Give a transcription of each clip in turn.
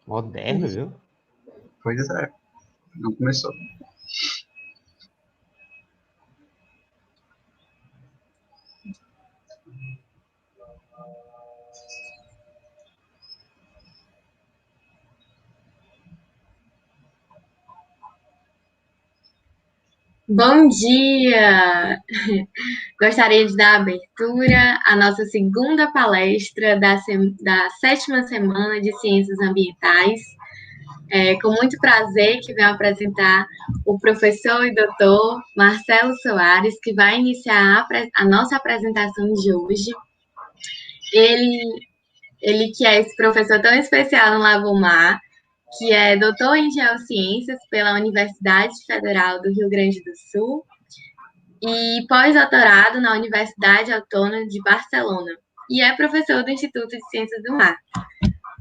Moderno, viu? Pois é, não começou. Bom dia! Gostaria de dar abertura à nossa segunda palestra da sétima semana de Ciências Ambientais. Com muito prazer que venho apresentar o professor e doutor Marcelo Soares, que vai iniciar a nossa apresentação de hoje. Ele que é esse professor tão especial no Labomar, que é doutor em Geociências pela Universidade Federal do Rio Grande do Sul e pós-doutorado na Universidade Autônoma de Barcelona, e é professor do Instituto de Ciências do Mar.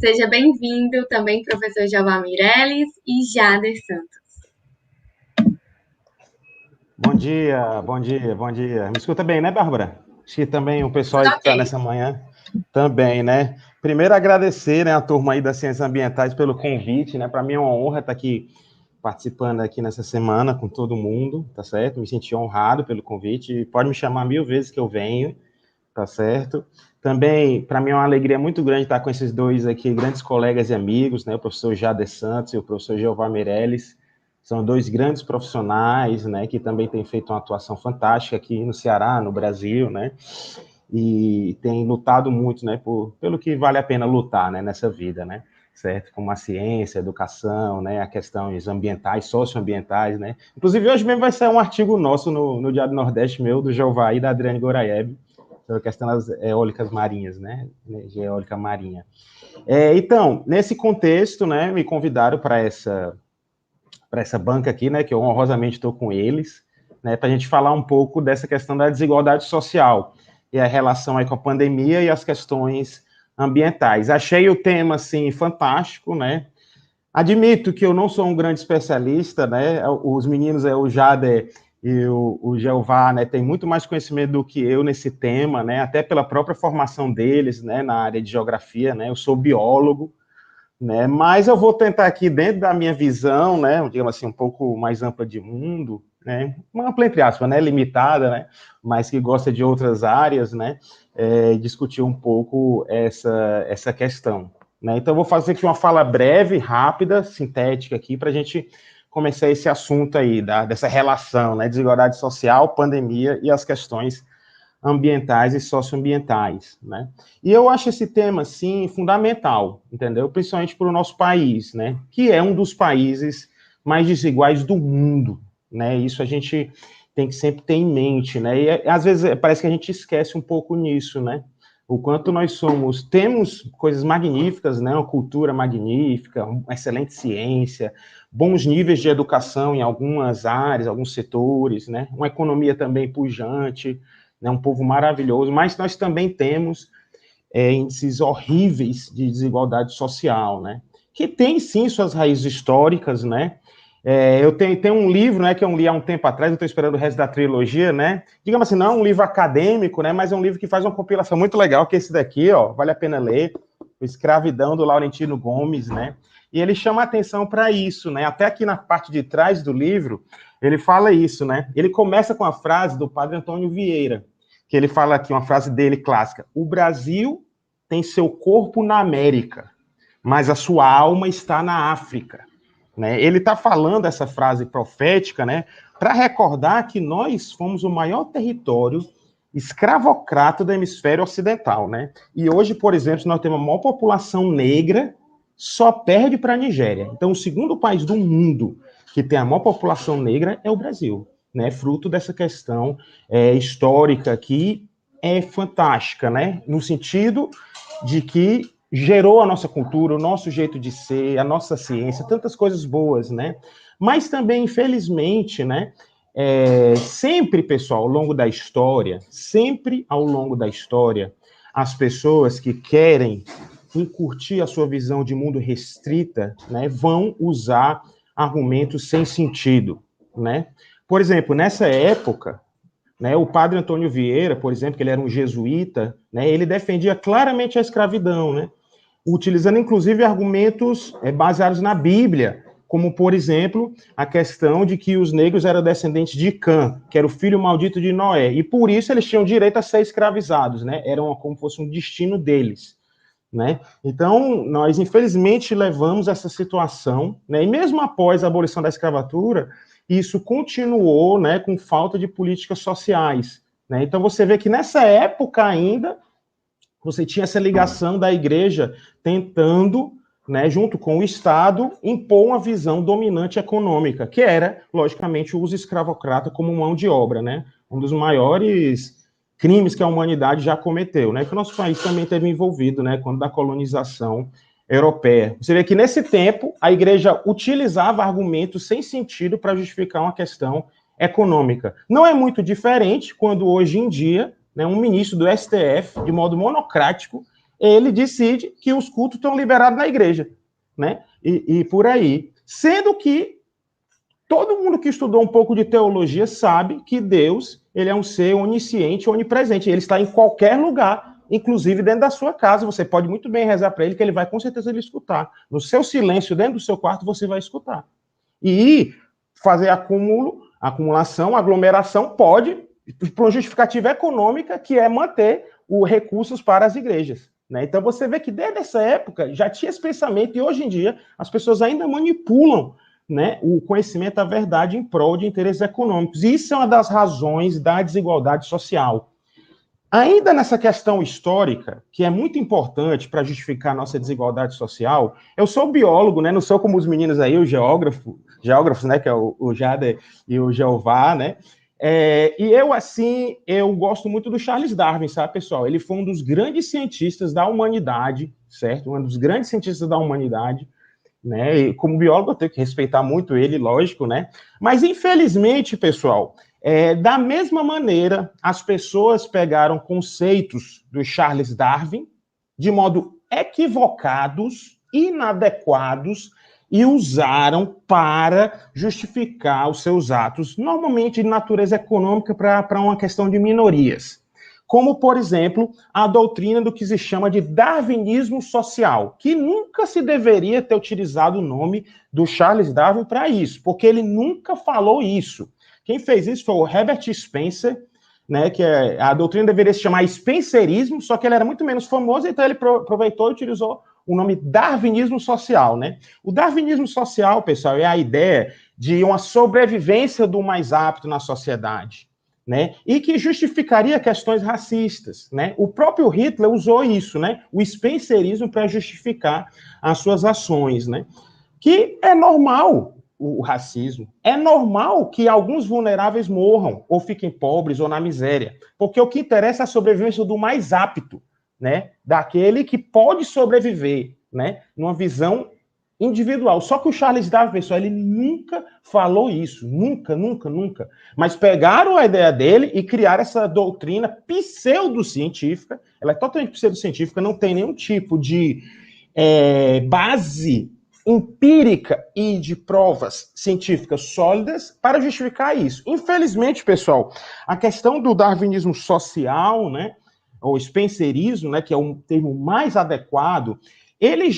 Seja bem-vindo também, professor Jeová Meirelles e Jader Santos. Bom dia, bom dia, bom dia. Me escuta bem, né, Bárbara? Acho que também o pessoal aí que está nessa manhã também, né? Primeiro, agradecer, né, a turma aí das Ciências Ambientais pelo convite, né? Para mim é uma honra estar aqui participando aqui nessa semana com todo mundo, tá certo? Me senti honrado pelo convite. Pode me chamar 1000 vezes que eu venho, tá certo? Também, para mim é uma alegria muito grande estar com esses dois aqui, grandes colegas e amigos, né? O professor Jader Santos e o professor Jeová Meirelles. São dois grandes profissionais, né, que também têm feito uma atuação fantástica aqui no Ceará, no Brasil, né, e têm lutado muito, né, pelo que vale a pena lutar, né, nessa vida, né, certo? Como a ciência, a educação, né, as questões ambientais, socioambientais, né. Inclusive, hoje mesmo vai sair um artigo nosso no Diário do Nordeste, meu, do Jeová e da Adriane Goraeb, sobre a questão das eólicas marinhas, né, de eólica marinha. Então, nesse contexto, né, me convidaram para essa banca aqui, né, que eu honrosamente estou com eles, né, para a gente falar um pouco dessa questão da desigualdade social e a relação aí com a pandemia e as questões ambientais. Achei o tema, assim, fantástico, né, admito que eu não sou um grande especialista, né, os meninos, o Jader e o Jeová, né, tem muito mais conhecimento do que eu nesse tema, né, até pela própria formação deles, né, na área de geografia, né, eu sou biólogo, né? Mas eu vou tentar aqui, dentro da minha visão, né, digamos assim, um pouco mais ampla de mundo, né, uma ampla entre aspas, né, limitada, né, mas que gosta de outras áreas, né, discutir um pouco essa questão. Né? Então, eu vou fazer aqui uma fala breve, rápida, sintética aqui, para a gente começar esse assunto aí, dessa relação, né, desigualdade social, pandemia e as questões ambientais e socioambientais, né? E eu acho esse tema, sim, fundamental, entendeu? Principalmente para o nosso país, né? Que é um dos países mais desiguais do mundo, né? Isso a gente tem que sempre ter em mente, né? E às vezes parece que a gente esquece um pouco nisso, né? O quanto nós temos coisas magníficas, né? Uma cultura magnífica, uma excelente ciência, bons níveis de educação em algumas áreas, alguns setores, né? Uma economia também pujante, né, um povo maravilhoso, mas nós também temos índices horríveis de desigualdade social, né, que tem sim suas raízes históricas, né. Eu tenho um livro, né, que eu li há um tempo atrás, eu estou esperando o resto da trilogia, né, digamos assim, não é um livro acadêmico, né, mas é um livro que faz uma compilação muito legal, que é esse daqui, ó, vale a pena ler, o Escravidão, do Laurentino Gomes, né, e ele chama a atenção para isso, né, até aqui na parte de trás do livro, ele fala isso, né, ele começa com a frase do padre Antônio Vieira, que ele fala aqui, uma frase dele clássica: o Brasil tem seu corpo na América, mas a sua alma está na África. Né? Ele está falando essa frase profética, né, para recordar que nós fomos o maior território escravocrata do hemisfério ocidental. Né? E hoje, por exemplo, nós temos a maior população negra, só perde para a Nigéria. Então, o segundo país do mundo que tem a maior população negra é o Brasil. Né, fruto dessa questão histórica que é fantástica, né, no sentido de que gerou a nossa cultura, o nosso jeito de ser, a nossa ciência, tantas coisas boas, né, mas também, infelizmente, né, sempre, pessoal, ao longo da história, as pessoas que querem encurtir a sua visão de mundo restrita, né, vão usar argumentos sem sentido, né? Por exemplo, nessa época, né, o padre Antônio Vieira, por exemplo, que ele era um jesuíta, né, ele defendia claramente a escravidão, né? utilizando inclusive argumentos baseados na Bíblia, como, por exemplo, a questão de que os negros eram descendentes de Cã, que era o filho maldito de Noé, e por isso eles tinham direito a ser escravizados, né? Era como fosse um destino deles, né? Então, nós, infelizmente, levamos essa situação, né? E mesmo após a abolição da escravatura, isso continuou, né, com falta de políticas sociais, né? Então, você vê que nessa época ainda, você tinha essa ligação da igreja tentando, né, junto com o Estado, impor uma visão dominante econômica, que era, logicamente, o uso escravocrata como mão de obra, né? Um dos maiores crimes que a humanidade já cometeu, né? Que o nosso país também teve envolvido, né? Quando da colonização europeia. Você vê que nesse tempo a igreja utilizava argumentos sem sentido para justificar uma questão econômica. Não é muito diferente quando hoje em dia, né, um ministro do STF, de modo monocrático, ele decide que os cultos estão liberados na igreja, né? E por aí. Sendo que todo mundo que estudou um pouco de teologia sabe que Deus, ele é um ser onisciente, onipresente. Ele está em qualquer lugar, inclusive dentro da sua casa. Você pode muito bem rezar para ele, que ele vai com certeza lhe escutar. No seu silêncio, dentro do seu quarto, você vai escutar. E fazer acumulação, aglomeração, pode, por uma justificativa econômica, que é manter os recursos para as igrejas. Né? Então você vê que desde essa época já tinha esse pensamento, e hoje em dia as pessoas ainda manipulam, né, o conhecimento da verdade em prol de interesses econômicos. E isso é uma das razões da desigualdade social. Ainda nessa questão histórica, que é muito importante para justificar a nossa desigualdade social, eu sou biólogo, né, não sou como os meninos aí, o geógrafos, né, que é o Jader e o Jeová, né? E eu gosto muito do Charles Darwin, sabe, pessoal? Ele foi um dos grandes cientistas da humanidade, certo? Um dos grandes cientistas da humanidade, né? E como biólogo eu tenho que respeitar muito ele, lógico, né? Mas infelizmente, pessoal, da mesma maneira, as pessoas pegaram conceitos do Charles Darwin de modo equivocados, inadequados, e usaram para justificar os seus atos, normalmente de natureza econômica, para uma questão de minorias. Como, por exemplo, a doutrina do que se chama de darwinismo social, que nunca se deveria ter utilizado o nome do Charles Darwin para isso, porque ele nunca falou isso. Quem fez isso foi o Herbert Spencer, né, que a doutrina deveria se chamar Spencerismo, só que ele era muito menos famoso, então ele aproveitou e utilizou o nome darwinismo social, né? O darwinismo social, pessoal, é a ideia de uma sobrevivência do mais apto na sociedade, né? E que justificaria questões racistas, né? O próprio Hitler usou isso, né? O spencerismo para justificar as suas ações, né? Que é normal o racismo, é normal que alguns vulneráveis morram, ou fiquem pobres, ou na miséria, porque o que interessa é a sobrevivência do mais apto, né, daquele que pode sobreviver, né, numa visão individual. Só que o Charles Darwin, pessoal, ele nunca falou isso, nunca. Mas pegaram a ideia dele e criaram essa doutrina pseudocientífica. Ela é totalmente pseudocientífica, não tem nenhum tipo de base empírica e de provas científicas sólidas para justificar isso. Infelizmente, pessoal, a questão do darwinismo social, né, ou spencerismo, né, que é um termo mais adequado, ele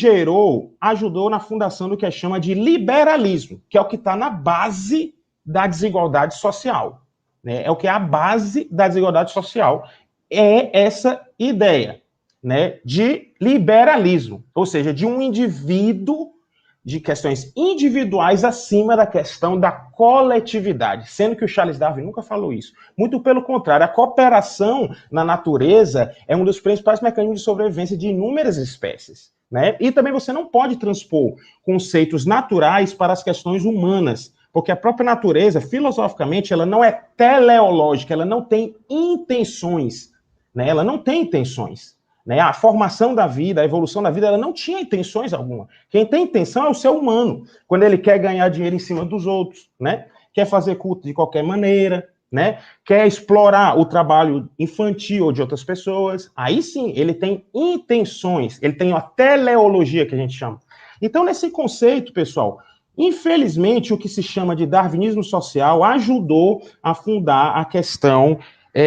ajudou na fundação do que chama de liberalismo, que é o que está na base da desigualdade social. Né? É o que é a base da desigualdade social, é essa ideia, né, de liberalismo, ou seja, de um indivíduo, de questões individuais acima da questão da coletividade, sendo que o Charles Darwin nunca falou isso. Muito pelo contrário, a cooperação na natureza é um dos principais mecanismos de sobrevivência de inúmeras espécies, né? E também você não pode transpor conceitos naturais para as questões humanas, porque a própria natureza, filosoficamente, ela não é teleológica, ela não tem intenções, né? Ela não tem intenções. Né? A formação da vida, a evolução da vida, ela não tinha intenções alguma. Quem tem intenção é o ser humano, quando ele quer ganhar dinheiro em cima dos outros, né? Quer fazer culto de qualquer maneira, né? Quer explorar o trabalho infantil ou de outras pessoas. Aí sim, ele tem intenções, ele tem a teleologia que a gente chama. Então, nesse conceito, pessoal, infelizmente, o que se chama de darwinismo social ajudou a fundar a questão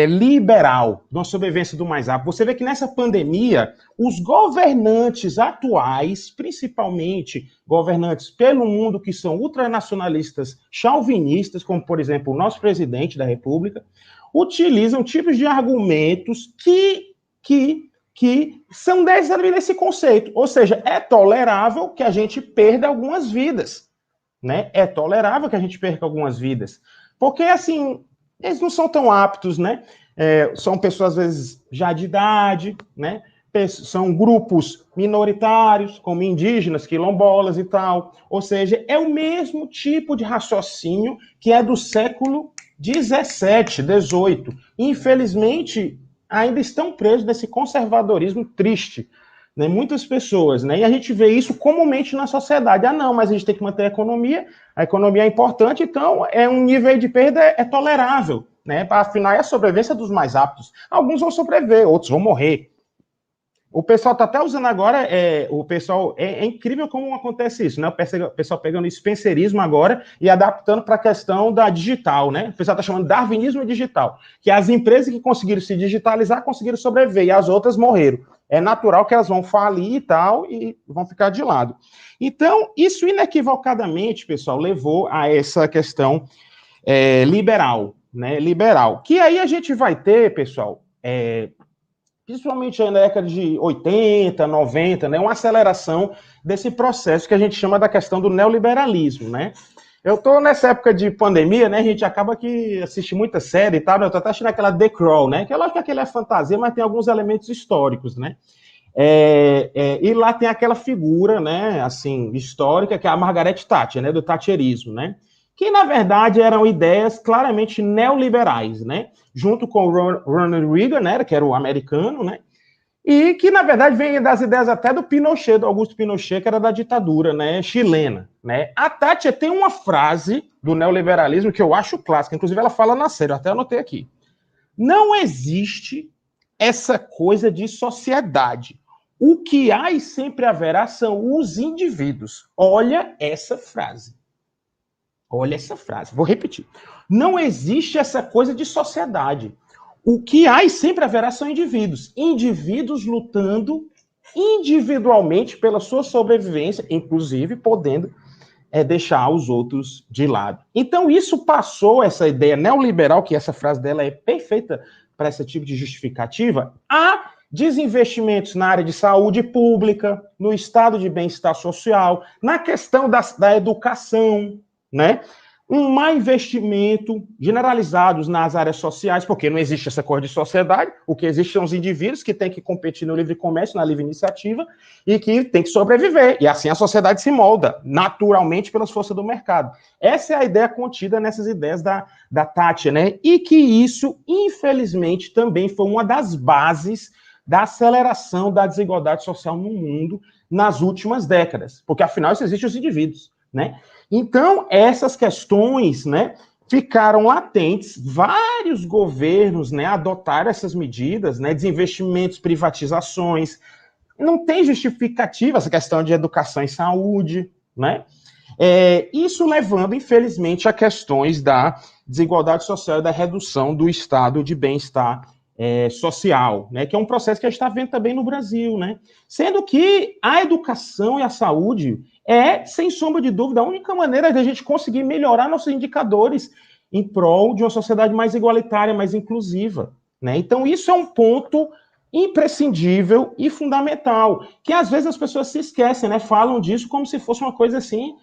liberal, de uma sobrevivência do mais apto. Você vê que nessa pandemia, os governantes atuais, principalmente governantes pelo mundo que são ultranacionalistas chauvinistas, como, por exemplo, o nosso presidente da República, utilizam tipos de argumentos que são desse conceito. Ou seja, é tolerável que a gente perda algumas vidas. Né? É tolerável que a gente perca algumas vidas. Porque, assim, eles não são tão aptos, né? São pessoas, às vezes, já de idade, né? São grupos minoritários, como indígenas, quilombolas e tal. Ou seja, é o mesmo tipo de raciocínio que é do século XVII, XVIII. Infelizmente, ainda estão presos nesse conservadorismo triste. Né? Muitas pessoas, né? E a gente vê isso comumente na sociedade. Ah, não, mas a gente tem que manter a economia é importante, então um nível de perda tolerável. Né? Afinal, é a sobrevivência dos mais aptos. Alguns vão sobreviver, outros vão morrer. O pessoal está até usando agora, é incrível como acontece isso, né? O pessoal pegando o spencerismo agora e adaptando para a questão da digital, né? O pessoal está chamando de darwinismo digital, que as empresas que conseguiram se digitalizar conseguiram sobreviver e as outras morreram. É natural que elas vão falir e tal e vão ficar de lado. Então, isso inequivocadamente, pessoal, levou a essa questão liberal, né? Liberal. Que aí a gente vai ter, pessoal, principalmente na década de 80, 90, né, uma aceleração desse processo que a gente chama da questão do neoliberalismo, né? Eu tô nessa época de pandemia, né, a gente acaba que assiste muita série e tal, né, eu tô até assistindo aquela The Crown, né, que é lógico que aquele é fantasia, mas tem alguns elementos históricos, né? E lá tem aquela figura, né, assim, histórica, que é a Margaret Thatcher, né, do thatcherismo, né? Que, na verdade, eram ideias claramente neoliberais, né? Junto com o Ronald Reagan, né, que era o americano, né? E que, na verdade, vem das ideias até do Pinochet, do Augusto Pinochet, que era da ditadura, né, chilena, né? A Thatcher tem uma frase do neoliberalismo que eu acho clássica, inclusive ela fala na série, eu até anotei aqui. Não existe essa coisa de sociedade. O que há e sempre haverá são os indivíduos. Olha essa frase. Olha essa frase, vou repetir. Não existe essa coisa de sociedade. O que há e sempre haverá são indivíduos. Indivíduos lutando individualmente pela sua sobrevivência, inclusive podendo deixar os outros de lado. Então isso passou, essa ideia neoliberal, que essa frase dela é perfeita para esse tipo de justificativa, a desinvestimentos na área de saúde pública, no estado de bem-estar social, na questão da educação, né? Um má investimento generalizados nas áreas sociais, porque não existe essa coisa de sociedade, o que existe são os indivíduos que têm que competir no livre comércio, na livre iniciativa, e que têm que sobreviver, e assim a sociedade se molda, naturalmente, pelas forças do mercado. Essa é a ideia contida nessas ideias da Thatcher, né? E que isso, infelizmente, também foi uma das bases da aceleração da desigualdade social no mundo nas últimas décadas, porque afinal isso existe os indivíduos, né? Então, essas questões, né, ficaram latentes. Vários governos, né, adotaram essas medidas, né, desinvestimentos, privatizações. Não tem justificativa essa questão de educação e saúde, né? Isso levando, infelizmente, a questões da desigualdade social e da redução do estado de bem-estar social, né, que é um processo que a gente está vendo também no Brasil, né? Sendo que a educação e a saúde sem sombra de dúvida, a única maneira de a gente conseguir melhorar nossos indicadores em prol de uma sociedade mais igualitária, mais inclusiva, né? Então, isso é um ponto imprescindível e fundamental, que às vezes as pessoas se esquecem, né? Falam disso como se fosse uma coisa assim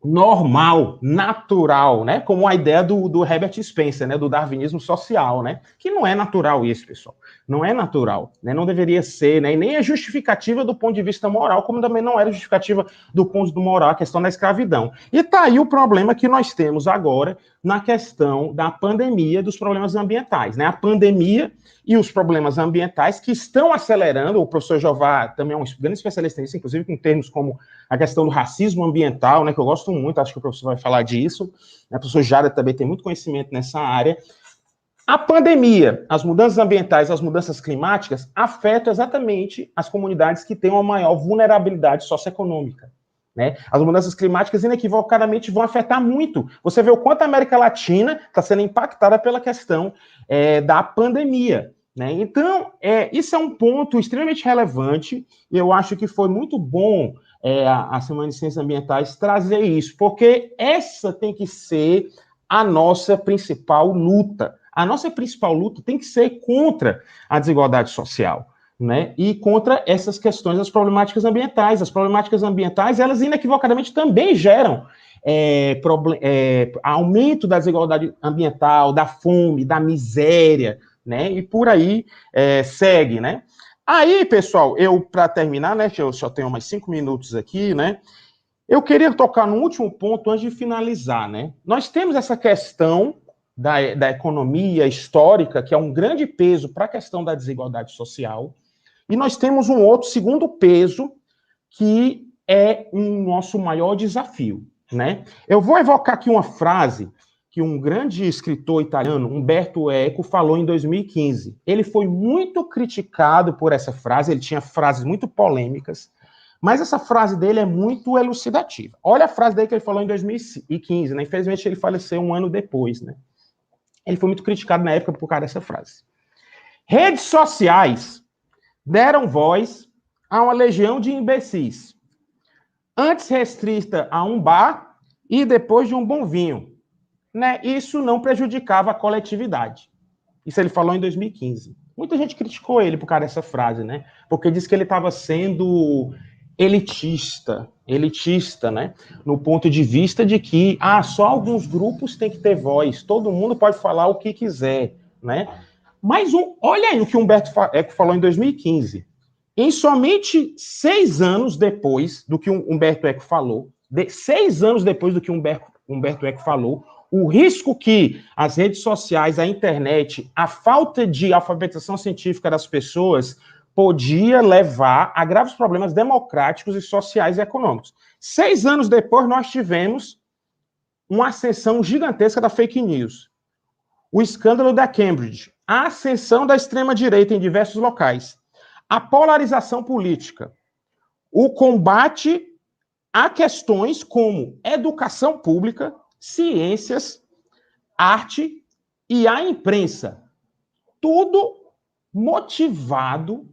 normal, natural, né? Como a ideia do Herbert Spencer, né? Do darwinismo social, né? Que não é natural isso, pessoal. Não é natural, né? Não deveria ser, né? E nem é justificativa do ponto de vista moral, como também não era justificativa do ponto de vista moral a questão da escravidão. E tá aí o problema que nós temos agora na questão da pandemia, dos problemas ambientais, né? A pandemia e os problemas ambientais que estão acelerando, o professor Jová também é um grande especialista nisso, inclusive com termos como a questão do racismo ambiental, né, que eu gosto muito, acho que o professor vai falar disso, né, o professor Jada também tem muito conhecimento nessa área. A pandemia, as mudanças ambientais, as mudanças climáticas afetam exatamente as comunidades que têm uma maior vulnerabilidade socioeconômica, né? As mudanças climáticas, inequivocadamente, vão afetar muito. Você vê o quanto a América Latina está sendo impactada pela questão da pandemia, né? Então, isso é um ponto extremamente relevante, e eu acho que foi muito bom a Semana de Ciências Ambientais trazer isso, porque essa tem que ser a nossa principal luta. A nossa principal luta tem que ser contra a desigualdade social, né? E contra essas questões das problemáticas ambientais. As problemáticas ambientais, elas inequivocadamente também geram aumento da desigualdade ambiental, da fome, da miséria, né? E por aí segue, né? Aí, pessoal, para terminar, né, que eu só tenho mais 5 minutos aqui, né, eu queria tocar no último ponto antes de finalizar, né? Nós temos essa questão da economia histórica, que é um grande peso para a questão da desigualdade social, e nós temos um outro segundo peso, que é um nosso maior desafio, né? Eu vou evocar aqui uma frase que um grande escritor italiano, Umberto Eco, falou em 2015. Ele foi muito criticado por essa frase, ele tinha frases muito polêmicas, mas essa frase dele é muito elucidativa. Olha a frase dele que ele falou em 2015, né? Infelizmente ele faleceu um ano depois, né? Ele foi muito criticado na época por causa dessa frase. Redes sociais deram voz a uma legião de imbecis, antes restrita a um bar e depois de um bom vinho, né? Isso não prejudicava a coletividade. Isso ele falou em 2015. Muita gente criticou ele por causa dessa frase, né? Porque disse que ele estava sendo elitista, né? No ponto de vista de que só alguns grupos têm que ter voz, todo mundo pode falar o que quiser, né? Mas olha aí o que Humberto Eco falou em 2015. Em somente 6 anos depois do que Humberto Eco falou, 6 anos depois do que Humberto Eco falou, o risco que as redes sociais, a internet, a falta de alfabetização científica das pessoas podia levar a graves problemas democráticos e sociais e econômicos. 6 anos depois, nós tivemos uma ascensão gigantesca da fake news. O escândalo da Cambridge, a ascensão da extrema-direita em diversos locais, a polarização política, o combate a questões como educação pública, ciências, arte e a imprensa. Tudo motivado,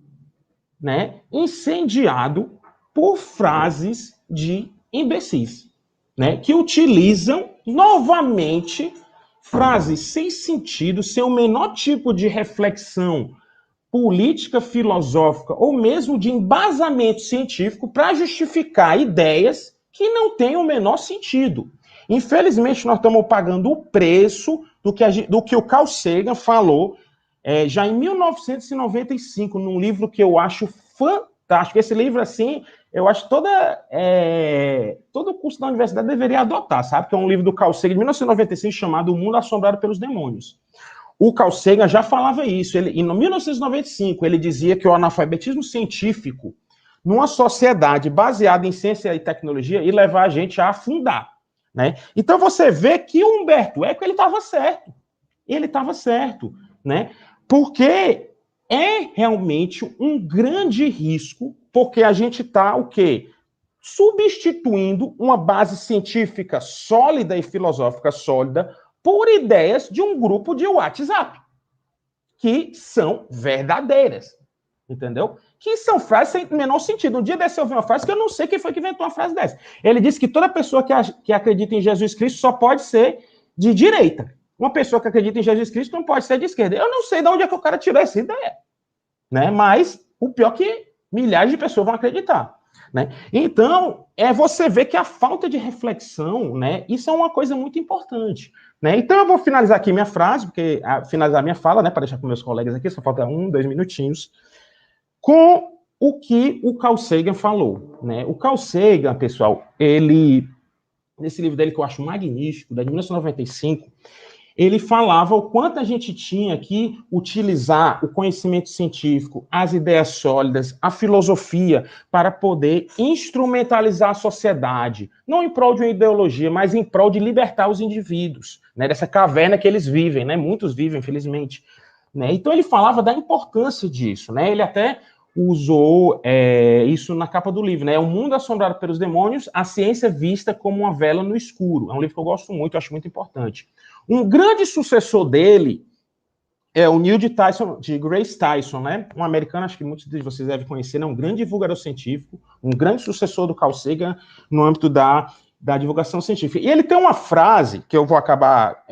né, incendiado por frases de imbecis, né, que utilizam novamente frases sem sentido, sem o menor tipo de reflexão política, filosófica ou mesmo de embasamento científico para justificar ideias que não têm o menor sentido. Infelizmente, nós estamos pagando o preço do que o Carl Sagan falou já em 1995, num livro que eu acho fantástico. Esse livro, assim, eu acho que todo curso da universidade deveria adotar, sabe? Que é um livro do Carl Sagan, de 1995, chamado O Mundo Assombrado pelos Demônios. O Carl Sagan já falava isso. Em 1995, ele dizia que o analfabetismo científico, numa sociedade baseada em ciência e tecnologia, ia levar a gente a afundar, né? Então você vê que o Humberto Eco, ele estava certo. Ele estava certo, né? Porque é realmente um grande risco, porque a gente está o quê? Substituindo uma base científica sólida e filosófica sólida por ideias de um grupo de WhatsApp, que são verdadeiras, entendeu? Que são frases sem menor sentido. Um dia desse eu ouvi uma frase que eu não sei quem foi que inventou uma frase dessa. Ele disse que toda pessoa que acredita em Jesus Cristo só pode ser de direita. Uma pessoa que acredita em Jesus Cristo não pode ser de esquerda. Eu não sei de onde é que o cara tirou essa ideia, né? Mas o pior é que milhares de pessoas vão acreditar, né? Então, você vê que a falta de reflexão, né? Isso é uma coisa muito importante, né? Então, eu vou finalizar aqui minha frase, finalizar minha fala, né? Para deixar com meus colegas aqui, só falta 2 minutinhos, com o que o Carl Sagan falou, né? O Carl Sagan, pessoal, nesse livro dele que eu acho magnífico, de 1995, ele falava o quanto a gente tinha que utilizar o conhecimento científico, as ideias sólidas, a filosofia, para poder instrumentalizar a sociedade, não em prol de uma ideologia, mas em prol de libertar os indivíduos, né, dessa caverna que eles vivem, né, muitos vivem, infelizmente. Né? Então ele falava da importância disso, né? Ele até usou isso na capa do livro, né? É O Mundo Assombrado pelos Demônios, a ciência vista como uma vela no escuro. É um livro que eu gosto muito, eu acho muito importante. Um grande sucessor dele é o Neil de Grace Tyson, né? Um americano, acho que muitos de vocês devem conhecer, né? Um grande divulgador científico, um grande sucessor do Carl Sagan no âmbito da divulgação científica. E ele tem uma frase, que eu vou acabar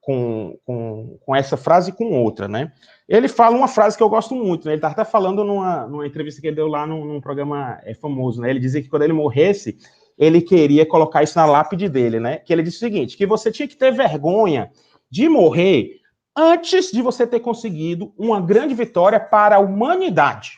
com essa frase e com outra, né? Ele fala uma frase que eu gosto muito, né? Ele está até falando numa entrevista que ele deu lá num programa famoso, né? Ele dizia que quando ele morresse, ele queria colocar isso na lápide dele, né? Que ele disse o seguinte, que você tinha que ter vergonha de morrer antes de você ter conseguido uma grande vitória para a humanidade,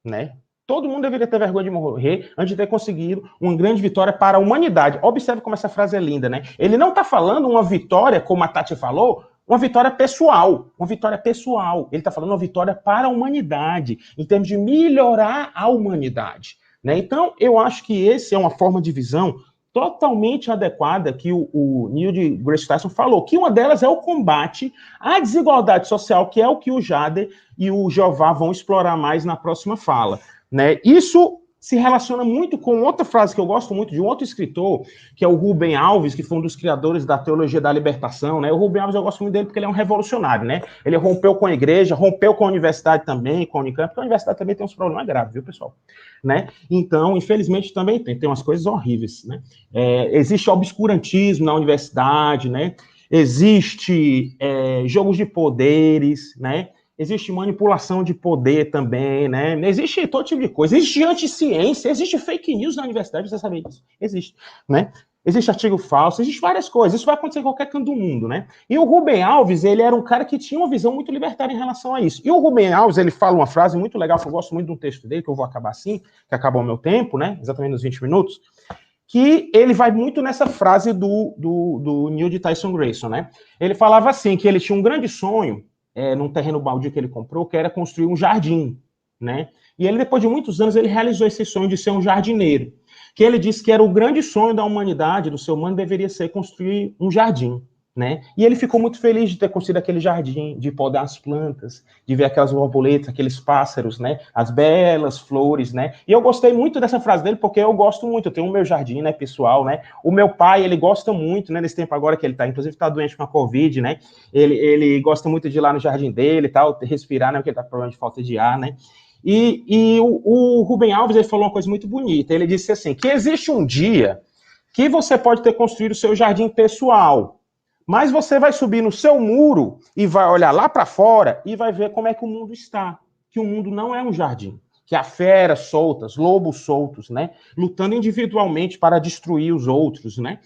né? Todo mundo deveria ter vergonha de morrer antes de ter conseguido uma grande vitória para a humanidade. Observe como essa frase é linda, né? Ele não está falando uma vitória, como a Tati falou, uma vitória pessoal. Uma vitória pessoal. Ele está falando uma vitória para a humanidade, em termos de melhorar a humanidade, né? Então, eu acho que essa é uma forma de visão totalmente adequada que o Neil deGrasse Tyson falou, que uma delas é o combate à desigualdade social, que é o que o Jader e o Jeová vão explorar mais na próxima fala, né? Isso se relaciona muito com outra frase que eu gosto muito de um outro escritor, que é o Rubem Alves, que foi um dos criadores da teologia da libertação, né? O Rubem Alves eu gosto muito dele porque ele é um revolucionário, né? Ele rompeu com a igreja, rompeu com a universidade também, com a Unicamp, porque a universidade também tem uns problemas graves, viu, pessoal? Né? Então, infelizmente, também tem umas coisas horríveis, né? Existe obscurantismo na universidade, né? Existe jogos de poderes, né? Existe manipulação de poder também, né? Existe todo tipo de coisa. Existe anti-ciência, existe fake news na universidade, você sabe disso. Existe, né? Existe artigo falso, existe várias coisas. Isso vai acontecer em qualquer canto do mundo, né? E o Rubem Alves, ele era um cara que tinha uma visão muito libertária em relação a isso. E o Rubem Alves, ele fala uma frase muito legal, que eu gosto muito de um texto dele, que eu vou acabar assim, que acabou o meu tempo, né? Exatamente nos 20 minutos, que ele vai muito nessa frase do Neil de Tyson Grayson, né? Ele falava assim, que ele tinha um grande sonho, num terreno baldio que ele comprou, que era construir um jardim, né? E ele, depois de muitos anos, ele realizou esse sonho de ser um jardineiro, que ele disse que era o grande sonho da humanidade, do ser humano, deveria ser construir um jardim, né? E ele ficou muito feliz de ter construído aquele jardim, de podar as plantas, de ver aquelas borboletas, aqueles pássaros, né? As belas flores, né? E eu gostei muito dessa frase dele, porque eu gosto muito, eu tenho o meu jardim, né, pessoal, né? O meu pai, ele gosta muito, né, nesse tempo agora que ele tá, inclusive tá doente com a Covid, né? Ele gosta muito de ir lá no jardim dele e tal, respirar, né, porque ele tá com problema de falta de ar, né? E o Rubem Alves, ele falou uma coisa muito bonita, ele disse assim, que existe um dia que você pode ter construído o seu jardim pessoal, mas você vai subir no seu muro e vai olhar lá para fora e vai ver como é que o mundo está, que o mundo não é um jardim, que há feras soltas, lobos soltos, né, lutando individualmente para destruir os outros, né,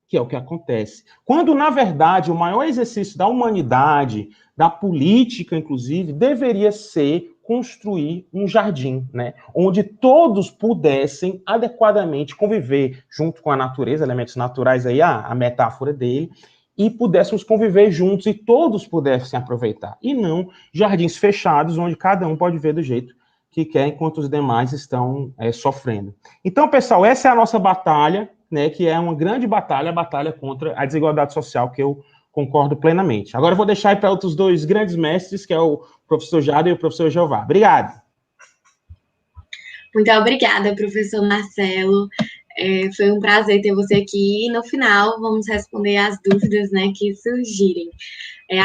que é o que acontece. Quando, na verdade, o maior exercício da humanidade, da política, inclusive, deveria ser construir um jardim, né, onde todos pudessem adequadamente conviver junto com a natureza, elementos naturais aí, a metáfora dele, e pudéssemos conviver juntos e todos pudessem aproveitar, e não jardins fechados, onde cada um pode ver do jeito que quer, enquanto os demais estão sofrendo. Então, pessoal, essa é a nossa batalha, né, que é uma grande batalha, a batalha contra a desigualdade social, que eu concordo plenamente. Agora eu vou deixar aí para outros dois grandes mestres, que é o professor Jader e o professor Jeová. Obrigado. Muito obrigada, professor Marcelo. Foi um prazer ter você aqui. E no final, vamos responder as dúvidas, né, que surgirem.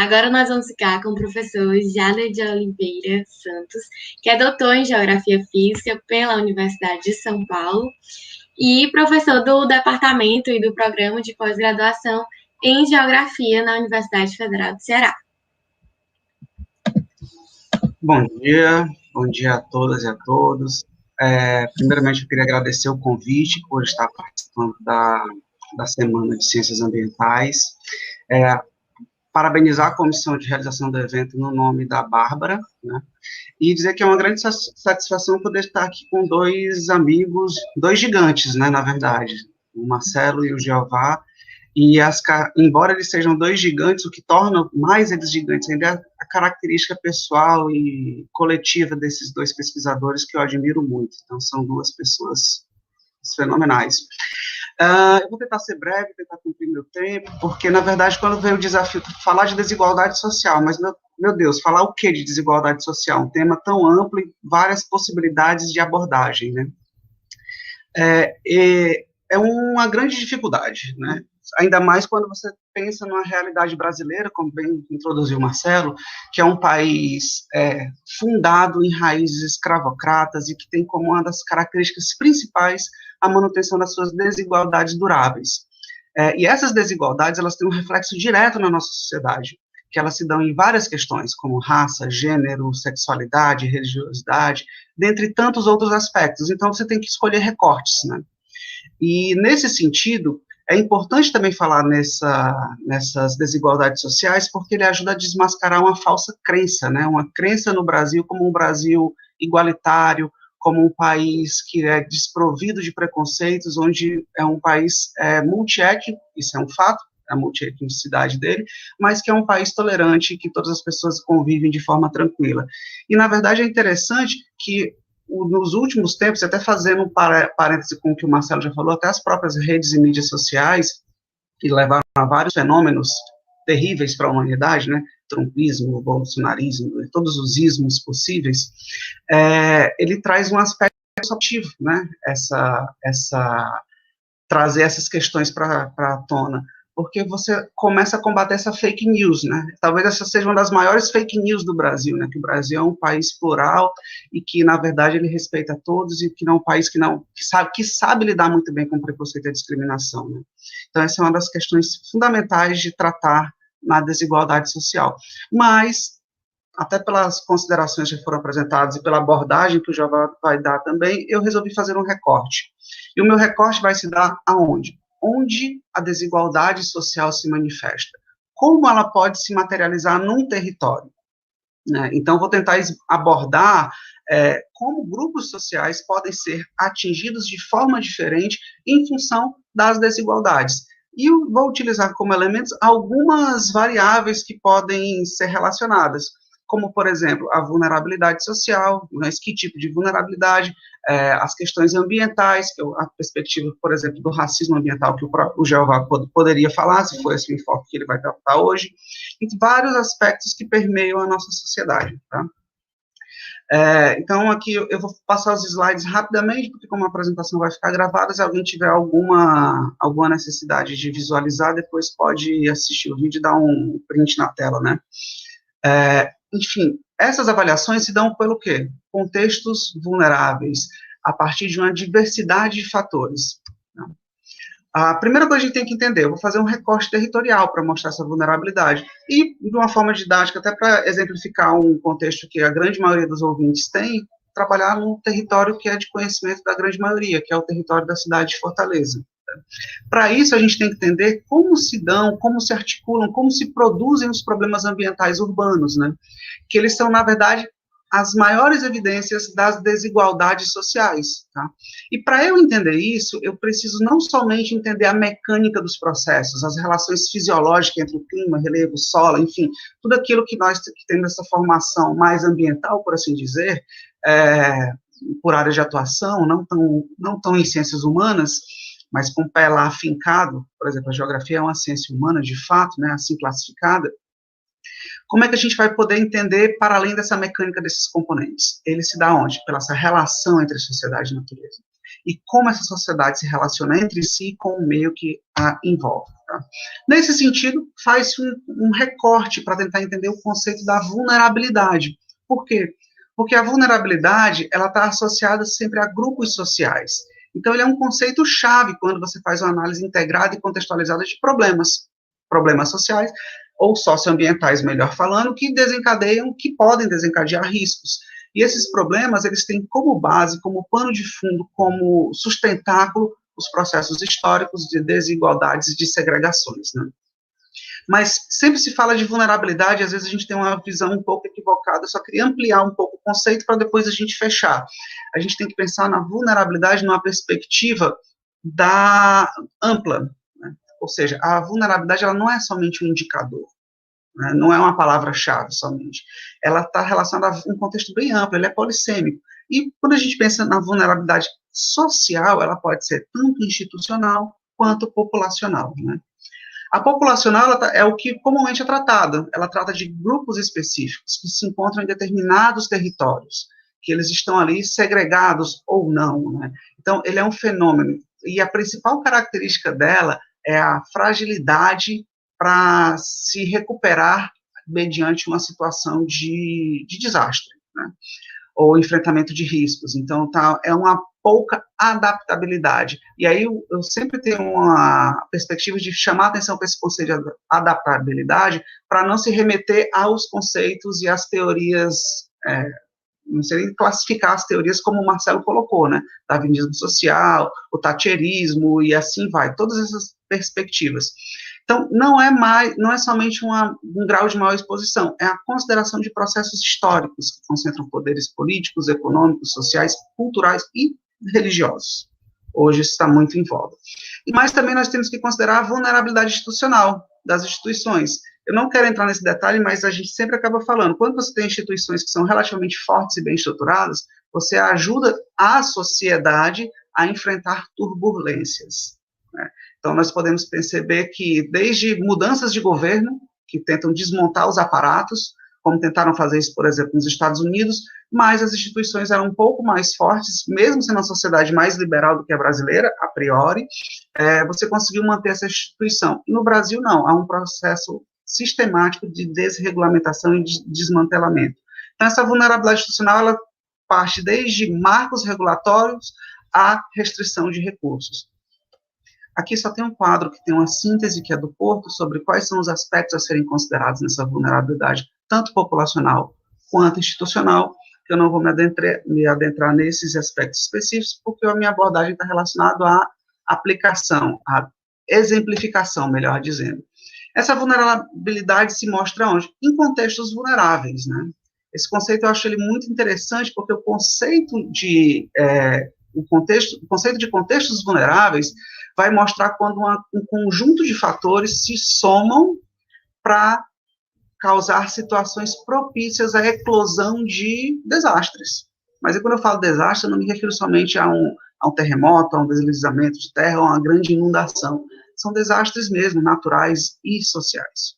Agora nós vamos ficar com o professor Jader de Oliveira Santos, que é doutor em Geografia Física pela Universidade de São Paulo e professor do Departamento e do Programa de Pós-Graduação em Geografia na Universidade Federal do Ceará. Bom dia a todas e a todos. Primeiramente, eu queria agradecer o convite por estar participando da Semana de Ciências Ambientais. Parabenizar a comissão de realização do evento no nome da Bárbara, né, e dizer que é uma grande satisfação poder estar aqui com dois amigos, dois gigantes, né, na verdade, o Marcelo e o Jeová, e embora eles sejam dois gigantes, o que torna mais eles gigantes ainda é a característica pessoal e coletiva desses dois pesquisadores que eu admiro muito. Então, são duas pessoas fenomenais. Eu vou tentar ser breve, tentar cumprir meu tempo, porque, na verdade, quando veio o desafio de falar de desigualdade social, mas meu Deus, falar o que de desigualdade social? Um tema tão amplo e várias possibilidades de abordagem, né? É uma grande dificuldade, né? Ainda mais quando você pensa numa realidade brasileira, como bem introduziu o Marcelo, que é um país fundado em raízes escravocratas e que tem como uma das características principais a manutenção das suas desigualdades duráveis. E essas desigualdades, elas têm um reflexo direto na nossa sociedade, que elas se dão em várias questões, como raça, gênero, sexualidade, religiosidade, dentre tantos outros aspectos. Então, você tem que escolher recortes, né? E, nesse sentido, é importante também falar nessas desigualdades sociais, porque ele ajuda a desmascarar uma falsa crença, né? Uma crença no Brasil como um Brasil igualitário, como um país que é desprovido de preconceitos, onde é um país multiétnico, isso é um fato, a multietnicidade dele, mas que é um país tolerante, que todas as pessoas convivem de forma tranquila. E, na verdade, é interessante que nos últimos tempos, até fazendo um parêntese com o que o Marcelo já falou, até as próprias redes e mídias sociais, que levaram a vários fenômenos terríveis para a humanidade, né, trumpismo, bolsonarismo, todos os ismos possíveis, ele traz um aspecto ativo, né, trazer essas questões para a tona, porque você começa a combater essa fake news, né? Talvez essa seja uma das maiores fake news do Brasil, né? Que o Brasil é um país plural e que, na verdade, ele respeita todos e que não é um país que sabe lidar muito bem com preconceito e discriminação, né? Então, essa é uma das questões fundamentais de tratar na desigualdade social. Mas, até pelas considerações que foram apresentadas e pela abordagem que o João vai dar também, eu resolvi fazer um recorte. E o meu recorte vai se dar aonde? Onde a desigualdade social se manifesta? Como ela pode se materializar num território? Né? Então, vou tentar abordar como grupos sociais podem ser atingidos de forma diferente em função das desigualdades. E eu vou utilizar como elementos algumas variáveis que podem ser relacionadas, como, por exemplo, a vulnerabilidade social, mas que tipo de vulnerabilidade, as questões ambientais, que a perspectiva, por exemplo, do racismo ambiental, que o Jeová poderia falar, se for esse o enfoque que ele vai tratar hoje, e vários aspectos que permeiam a nossa sociedade, tá? Então, aqui eu vou passar os slides rapidamente, porque como a apresentação vai ficar gravada, se alguém tiver alguma necessidade de visualizar, depois pode assistir o vídeo e dar um print na tela, né? Enfim, essas avaliações se dão pelo quê? Contextos vulneráveis, a partir de uma diversidade de fatores. A primeira coisa que a gente tem que entender, eu vou fazer um recorte territorial para mostrar essa vulnerabilidade, e de uma forma didática, até para exemplificar um contexto que a grande maioria dos ouvintes tem, trabalhar num território que é de conhecimento da grande maioria, que é o território da cidade de Fortaleza. Para isso, a gente tem que entender como se dão, como se articulam, como se produzem os problemas ambientais urbanos, né? Que eles são, na verdade, as maiores evidências das desigualdades sociais, tá? E para eu entender isso, eu preciso não somente entender a mecânica dos processos, as relações fisiológicas entre o clima, relevo, solo, enfim, tudo aquilo que nós que temos essa formação mais ambiental, por assim dizer, por área de atuação, não tão em ciências humanas, mas com o pé lá afincado, por exemplo, a geografia é uma ciência humana, de fato, né, assim classificada. Como é que a gente vai poder entender, para além dessa mecânica desses componentes? Ele se dá onde? Pela essa relação entre sociedade e natureza. E como essa sociedade se relaciona entre si com o meio que a envolve. Tá? Nesse sentido, faz-se um recorte para tentar entender o conceito da vulnerabilidade. Por quê? Porque a vulnerabilidade, ela está associada sempre a grupos sociais. Então, ele é um conceito-chave quando você faz uma análise integrada e contextualizada de problemas sociais, ou socioambientais, melhor falando, que podem desencadear riscos. E esses problemas, eles têm como base, como pano de fundo, como sustentáculo, os processos históricos de desigualdades e de segregações, né? Mas sempre se fala de vulnerabilidade, às vezes a gente tem uma visão um pouco equivocada, eu só queria ampliar um pouco o conceito para depois a gente fechar. A gente tem que pensar na vulnerabilidade numa perspectiva ampla, né? Ou seja, a vulnerabilidade ela não é somente um indicador, né? Não é uma palavra-chave somente, ela está relacionada a um contexto bem amplo, ele é polissêmico, e quando a gente pensa na vulnerabilidade social, ela pode ser tanto institucional quanto populacional, né? A populacional é o que comumente é tratado. Ela trata de grupos específicos que se encontram em determinados territórios, que eles estão ali segregados ou não, né? Então, ele é um fenômeno. E a principal característica dela é a fragilidade para se recuperar mediante uma situação de desastre, né? Ou enfrentamento de riscos. Então, é uma pouca adaptabilidade. E aí eu sempre tenho uma perspectiva de chamar a atenção para esse conceito de adaptabilidade, para não se remeter aos conceitos e às teorias, não sei nem classificar as teorias como o Marcelo colocou, né? Darwinismo social, o thatcherismo e assim vai, todas essas perspectivas. Então, não é somente um grau de maior exposição, é a consideração de processos históricos que concentram poderes políticos, econômicos, sociais, culturais e religiosos. Hoje isso está muito em voga. Mas também nós temos que considerar a vulnerabilidade institucional das instituições. Eu não quero entrar nesse detalhe, mas a gente sempre acaba falando, quando você tem instituições que são relativamente fortes e bem estruturadas, você ajuda a sociedade a enfrentar turbulências, né? Então, nós podemos perceber que, desde mudanças de governo, que tentam desmontar os aparatos, como tentaram fazer isso, por exemplo, nos Estados Unidos, mas as instituições eram um pouco mais fortes, mesmo sendo uma sociedade mais liberal do que a brasileira, a priori, você conseguiu manter essa instituição. E no Brasil, não, há um processo sistemático de desregulamentação e de desmantelamento. Então, essa vulnerabilidade institucional, ela parte desde marcos regulatórios à restrição de recursos. Aqui só tem um quadro que tem uma síntese, que é do Porto, sobre quais são os aspectos a serem considerados nessa vulnerabilidade, tanto populacional quanto institucional, que eu não vou me adentrar nesses aspectos específicos, porque a minha abordagem está relacionada à aplicação, à exemplificação, melhor dizendo. Essa vulnerabilidade se mostra onde? Em contextos vulneráveis, né? Esse conceito eu acho ele muito interessante, porque o conceito de contextos vulneráveis vai mostrar quando um conjunto de fatores se somam para causar situações propícias à eclosão de desastres. Mas quando eu falo desastre, eu não me refiro somente a um terremoto, a um deslizamento de terra, a uma grande inundação. São desastres mesmo, naturais e sociais.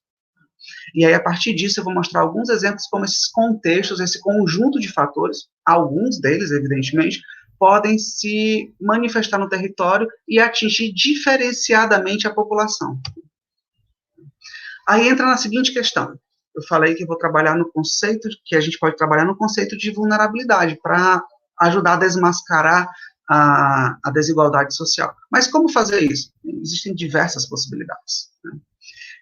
E aí, a partir disso, eu vou mostrar alguns exemplos como esses contextos, esse conjunto de fatores, alguns deles, evidentemente, podem se manifestar no território e atingir diferenciadamente a população. Aí entra na seguinte questão. Eu falei que vou trabalhar no conceito, que a gente pode trabalhar no conceito de vulnerabilidade, para ajudar a desmascarar a desigualdade social. Mas como fazer isso? Existem diversas possibilidades, né?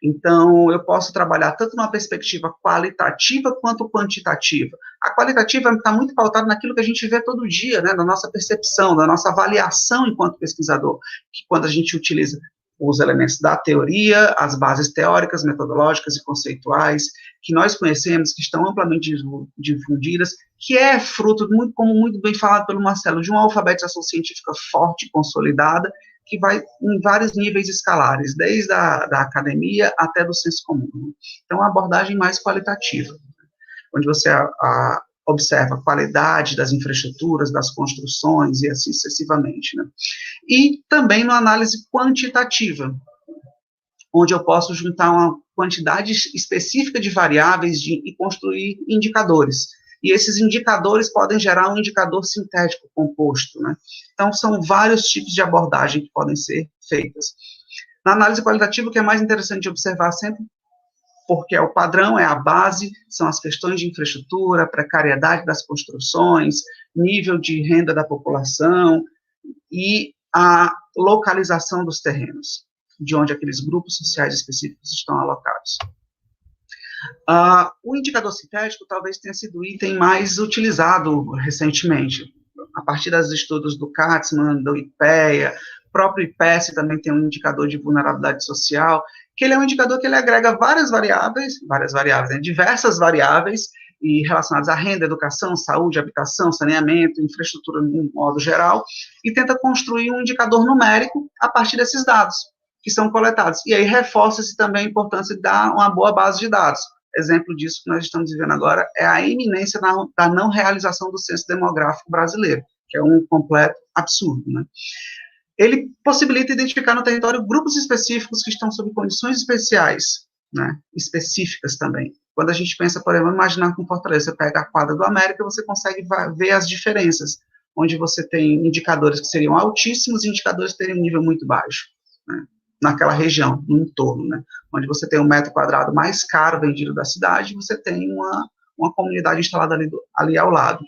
Então, eu posso trabalhar tanto numa perspectiva qualitativa quanto quantitativa. A qualitativa está muito pautada naquilo que a gente vê todo dia, né, na nossa percepção, na nossa avaliação enquanto pesquisador, que quando a gente utiliza os elementos da teoria, as bases teóricas, metodológicas e conceituais, que nós conhecemos, que estão amplamente difundidas, que é fruto, como muito bem falado pelo Marcelo, de uma alfabetização científica forte e consolidada, que vai em vários níveis escalares, desde a academia até do senso comum. Então, uma abordagem mais qualitativa, onde você observa a qualidade das infraestruturas, das construções e assim sucessivamente, né? E também uma análise quantitativa, onde eu posso juntar uma quantidade específica de variáveis e construir indicadores. E esses indicadores podem gerar um indicador sintético composto, né? Então, são vários tipos de abordagem que podem ser feitas. Na análise qualitativa, o que é mais interessante de observar sempre, porque é o padrão, é a base, são as questões de infraestrutura, precariedade das construções, nível de renda da população e a localização dos terrenos, de onde aqueles grupos sociais específicos estão alocados. O indicador sintético talvez tenha sido o item mais utilizado recentemente, a partir dos estudos do Katzmann, do IPEA, o próprio IPES também tem um indicador de vulnerabilidade social, que ele é um indicador que ele agrega diversas variáveis e relacionadas à renda, educação, saúde, habitação, saneamento, infraestrutura de modo geral, e tenta construir um indicador numérico a partir desses dados que são coletados. E aí reforça-se também a importância de dar uma boa base de dados. Exemplo disso que nós estamos vivendo agora é a iminência da não realização do censo demográfico brasileiro, que é um completo absurdo, né? ele possibilita identificar no território grupos específicos que estão sob condições especiais, né, específicas também. Quando a gente pensa, por exemplo, imaginar com Fortaleza, você pega a quadra do América, você consegue ver as diferenças, onde você tem indicadores que seriam altíssimos e indicadores que teriam um nível muito baixo, né, naquela região, no entorno, né, onde você tem um metro quadrado mais caro vendido da cidade, você tem uma comunidade instalada ali ao lado.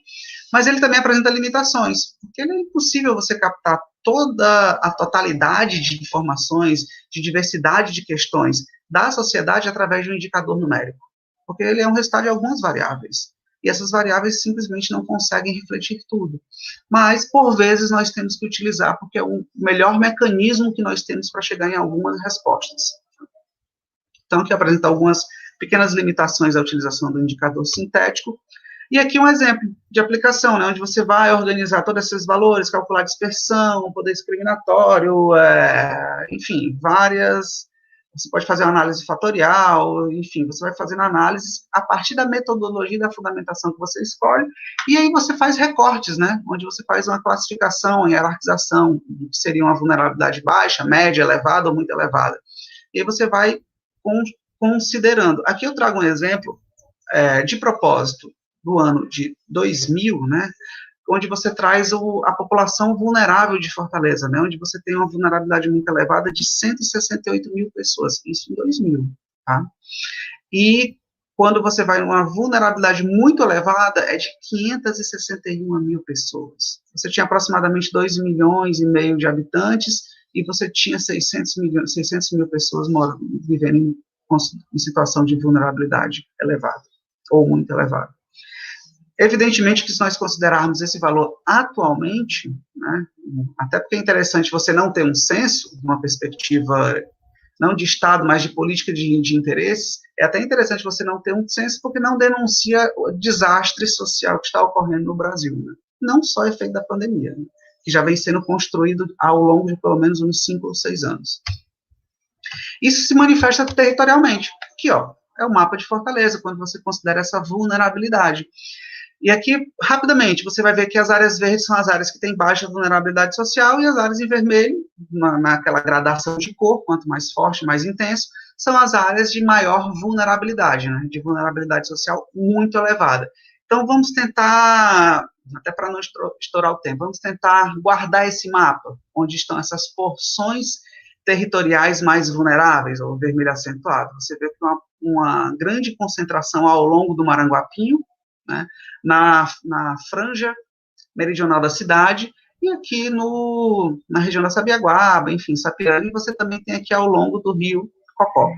Mas ele também apresenta limitações, porque é impossível você captar toda a totalidade de informações, de diversidade de questões da sociedade através de um indicador numérico, porque ele é um resultado de algumas variáveis, e essas variáveis simplesmente não conseguem refletir tudo. Mas, por vezes, nós temos que utilizar, porque é o melhor mecanismo que nós temos para chegar em algumas respostas. Então, aqui apresenta algumas pequenas limitações à utilização do indicador sintético. E aqui um exemplo de aplicação, né, onde você vai organizar todos esses valores, calcular dispersão, poder discriminatório, enfim, várias. Você pode fazer uma análise fatorial, enfim, você vai fazendo análises a partir da metodologia da fundamentação que você escolhe, e aí você faz recortes, né, onde você faz uma classificação, hierarquização, que seria uma vulnerabilidade baixa, média, elevada ou muito elevada. E aí você vai considerando. Aqui eu trago um exemplo de propósito do ano de 2000, né, onde você traz a população vulnerável de Fortaleza, né, onde você tem uma vulnerabilidade muito elevada de 168 mil pessoas, isso em 2000, tá? E quando você vai numa vulnerabilidade muito elevada, é de 561 mil pessoas. Você tinha aproximadamente 2,5 milhões de habitantes, e você tinha 600 mil pessoas vivendo em situação de vulnerabilidade elevada, ou muito elevada. Evidentemente que se nós considerarmos esse valor atualmente, né, até porque é interessante você não ter um censo, uma perspectiva não de Estado, mas de política de interesses, é até interessante você não ter um censo porque não denuncia o desastre social que está ocorrendo no Brasil, né? Não só efeito da pandemia, né, que já vem sendo construído ao longo de pelo menos uns 5 ou 6 anos. Isso se manifesta territorialmente. Aqui, ó, é o mapa de Fortaleza, quando você considera essa vulnerabilidade. E aqui, rapidamente, você vai ver que as áreas verdes são as áreas que têm baixa vulnerabilidade social, e as áreas em vermelho, naquela gradação de cor, quanto mais forte, mais intenso, são as áreas de maior vulnerabilidade, né, de vulnerabilidade social muito elevada. Então, vamos tentar, até para não estourar o tempo, vamos tentar guardar esse mapa, onde estão essas porções territoriais mais vulneráveis, ou vermelho acentuado. Você vê que uma grande concentração ao longo do Maranguapinho, né, na franja meridional da cidade, e aqui na região da Sabiaguaba, enfim, Sapiranga, e você também tem aqui ao longo do rio Cocó.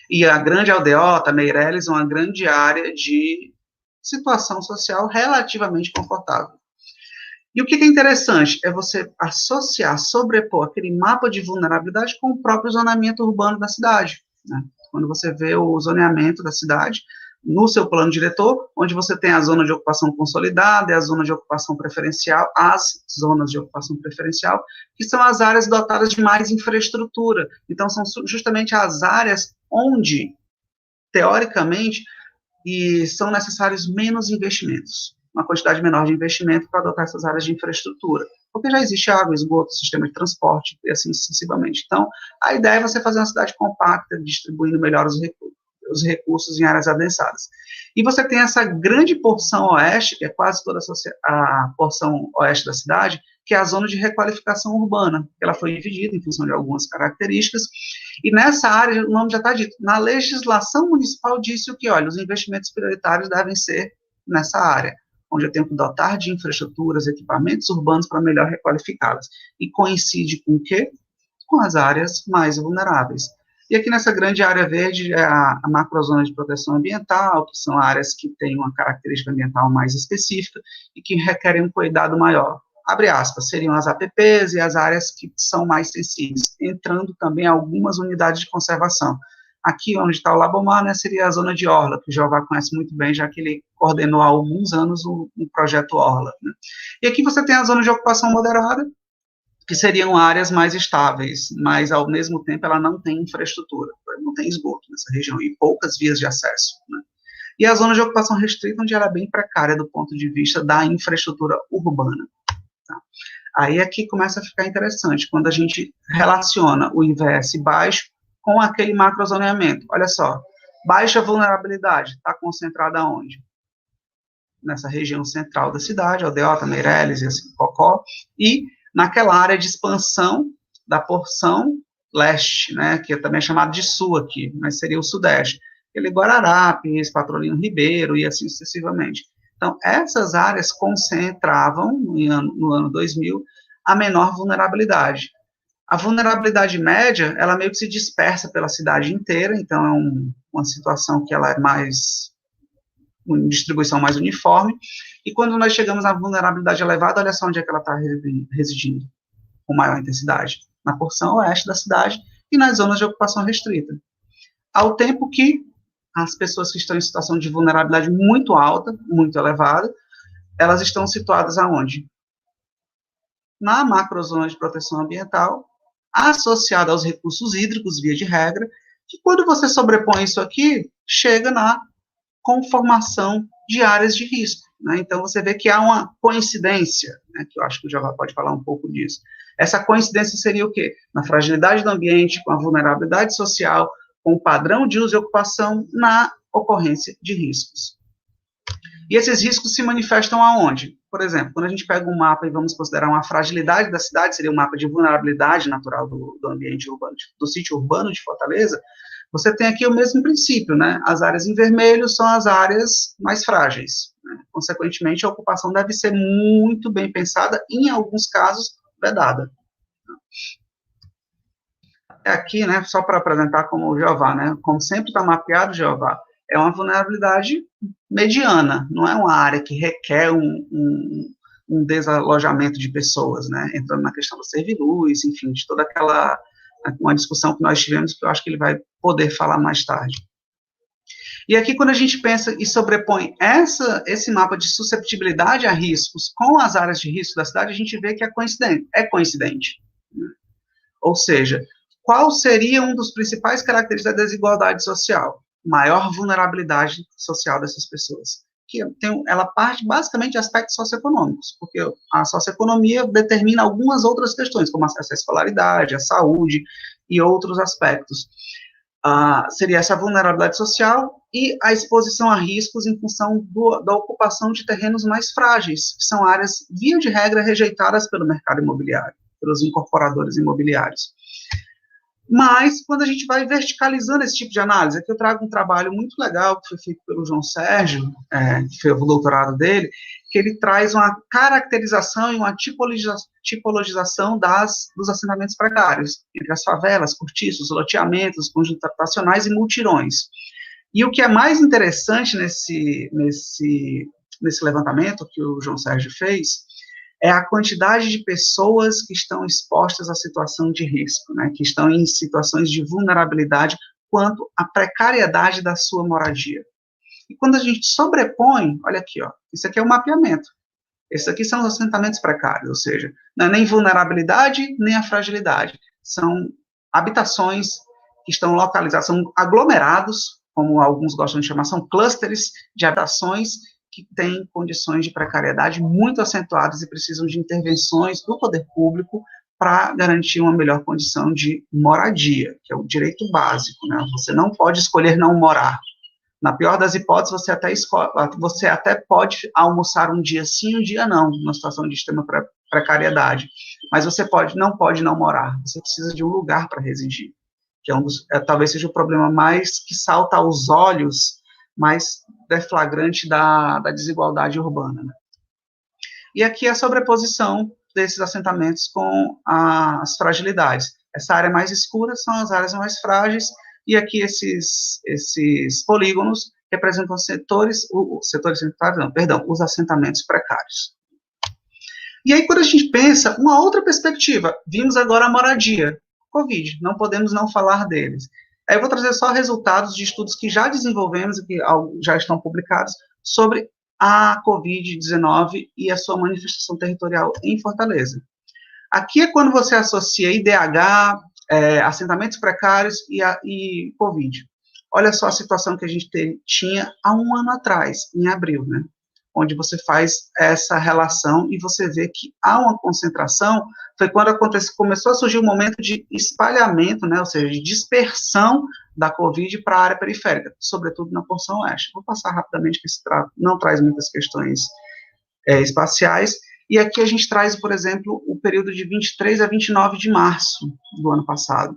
E a grande aldeota, Meireles, uma grande área de situação social relativamente confortável. E o que é interessante é você associar, sobrepor aquele mapa de vulnerabilidade com o próprio zonamento urbano da cidade, né? Quando você vê o zoneamento da cidade, no seu plano diretor, onde você tem a zona de ocupação consolidada e a zona de ocupação preferencial, as zonas de ocupação preferencial, que são as áreas dotadas de mais infraestrutura. Então, são justamente as áreas onde, teoricamente, são necessários menos investimentos, uma quantidade menor de investimento para adotar essas áreas de infraestrutura, porque já existe água, esgoto, sistema de transporte, e assim sucessivamente. Então, a ideia é você fazer uma cidade compacta, distribuindo melhor os recursos em áreas adensadas. E você tem essa grande porção oeste, que é quase toda a porção oeste da cidade, que é a zona de requalificação urbana. Ela foi dividida em função de algumas características, e nessa área, o nome já está dito, na legislação municipal disse o que, olha, os investimentos prioritários devem ser nessa área, onde eu tenho que dotar de infraestruturas, equipamentos urbanos para melhor requalificá-las. E coincide com o quê? Com as áreas mais vulneráveis. E aqui nessa grande área verde é a macrozona de proteção ambiental, que são áreas que têm uma característica ambiental mais específica e que requerem um cuidado maior. Abre aspas, seriam as APPs e as áreas que são mais sensíveis, entrando também algumas unidades de conservação. Aqui onde está o Labomar, né, seria a zona de Orla, que o Jeová conhece muito bem, já que ele coordenou há alguns anos o projeto Orla, né. E aqui você tem a zona de ocupação moderada, que seriam áreas mais estáveis, mas, ao mesmo tempo, ela não tem infraestrutura, não tem esgoto nessa região, e poucas vias de acesso, né. E a zona de ocupação restrita, onde ela é bem precária do ponto de vista da infraestrutura urbana. Tá? Aí aqui começa a ficar interessante, quando a gente relaciona o IVS baixo com aquele macrozoneamento. Olha só, baixa vulnerabilidade, está concentrada onde? Nessa região central da cidade, Aldeota, Meireles, esse Cocó, e naquela área de expansão da porção leste, né, que é também chamado de sul aqui, mas seria o sudeste, ele Guararapes, Patrolino Ribeiro e assim sucessivamente. Então, essas áreas concentravam, no ano 2000, a menor vulnerabilidade. A vulnerabilidade média, ela meio que se dispersa pela cidade inteira, então é uma situação que ela é mais, uma distribuição mais uniforme, e quando nós chegamos à vulnerabilidade elevada, olha só onde é que ela está residindo, com maior intensidade, na porção oeste da cidade e nas zonas de ocupação restrita. Ao tempo que as pessoas que estão em situação de vulnerabilidade muito alta, muito elevada, elas estão situadas aonde? Na macrozona de proteção ambiental, associada aos recursos hídricos, via de regra, que quando você sobrepõe isso aqui, chega na conformação de áreas de risco. Né? Então, você vê que há uma coincidência, né, que eu acho que o Jeová pode falar um pouco disso. Essa coincidência seria o quê? Na fragilidade do ambiente, com a vulnerabilidade social, com o padrão de uso e ocupação na ocorrência de riscos. E esses riscos se manifestam aonde? Por exemplo, quando a gente pega um mapa e vamos considerar uma fragilidade da cidade, seria um mapa de vulnerabilidade natural do ambiente urbano, do sítio urbano de Fortaleza, você tem aqui o mesmo princípio, né? As áreas em vermelho são as áreas mais frágeis. Né? Consequentemente, a ocupação deve ser muito bem pensada, e, em alguns casos, vedada. Aqui, né, só para apresentar como o Jeová, né, como sempre está mapeado, Jeová, é uma vulnerabilidade mediana, não é uma área que requer um desalojamento de pessoas, né, entrando na questão do serviluz, enfim, de toda aquela, uma discussão que nós tivemos, que eu acho que ele vai poder falar mais tarde. E aqui, quando a gente pensa e sobrepõe esse mapa de susceptibilidade a riscos com as áreas de risco da cidade, a gente vê que é coincidente. Né? Ou seja, qual seria um dos principais características da desigualdade social? Maior vulnerabilidade social dessas pessoas. Ela parte basicamente de aspectos socioeconômicos, porque a socioeconomia determina algumas outras questões, como acesso à escolaridade, à saúde e outros aspectos. Seria essa vulnerabilidade social e a exposição a riscos em função da ocupação de terrenos mais frágeis, que são áreas, via de regra, rejeitadas pelo mercado imobiliário, pelos incorporadores imobiliários. Mas, quando a gente vai verticalizando esse tipo de análise, aqui eu trago um trabalho muito legal que foi feito pelo João Sérgio, que foi o doutorado dele, que ele traz uma caracterização e uma tipologização dos assentamentos precários, entre as favelas, cortiços, loteamentos, conjuntos habitacionais e multirões. E o que é mais interessante nesse levantamento que o João Sérgio fez é a quantidade de pessoas que estão expostas à situação de risco, né, que estão em situações de vulnerabilidade quanto à precariedade da sua moradia. E quando a gente sobrepõe, olha aqui, ó, isso aqui é um mapeamento. Esses aqui são os assentamentos precários, ou seja, não é nem vulnerabilidade, nem a fragilidade. São habitações que estão localizadas, são aglomerados, como alguns gostam de chamar, são clusters de habitações que têm condições de precariedade muito acentuadas e precisam de intervenções do poder público para garantir uma melhor condição de moradia, que é o direito básico, né? Você não pode escolher não morar. Na pior das hipóteses, você até pode almoçar um dia sim, um dia não, numa situação de extrema precariedade, mas você não pode não morar, você precisa de um lugar para residir, que talvez seja o problema mais que salta aos olhos, mais deflagrante da desigualdade urbana. Né? E aqui a sobreposição desses assentamentos com as fragilidades. Essa área mais escura são as áreas mais frágeis, e aqui esses polígonos representam os assentamentos precários. E aí, quando a gente pensa, uma outra perspectiva, vimos agora a moradia, Covid, não podemos não falar deles. Aí eu vou trazer só resultados de estudos que já desenvolvemos e que já estão publicados sobre a Covid-19 e a sua manifestação territorial em Fortaleza. Aqui é quando você associa IDH, assentamentos precários e Covid. Olha só a situação que a gente tinha há um ano atrás, em abril, né? onde você faz essa relação e você vê que há uma concentração, foi quando começou a surgir um momento de espalhamento, né, ou seja, de dispersão da Covid para a área periférica, sobretudo na porção oeste. Vou passar rapidamente, que esse não traz muitas questões espaciais, e aqui a gente traz, por exemplo, o período de 23 a 29 de março do ano passado.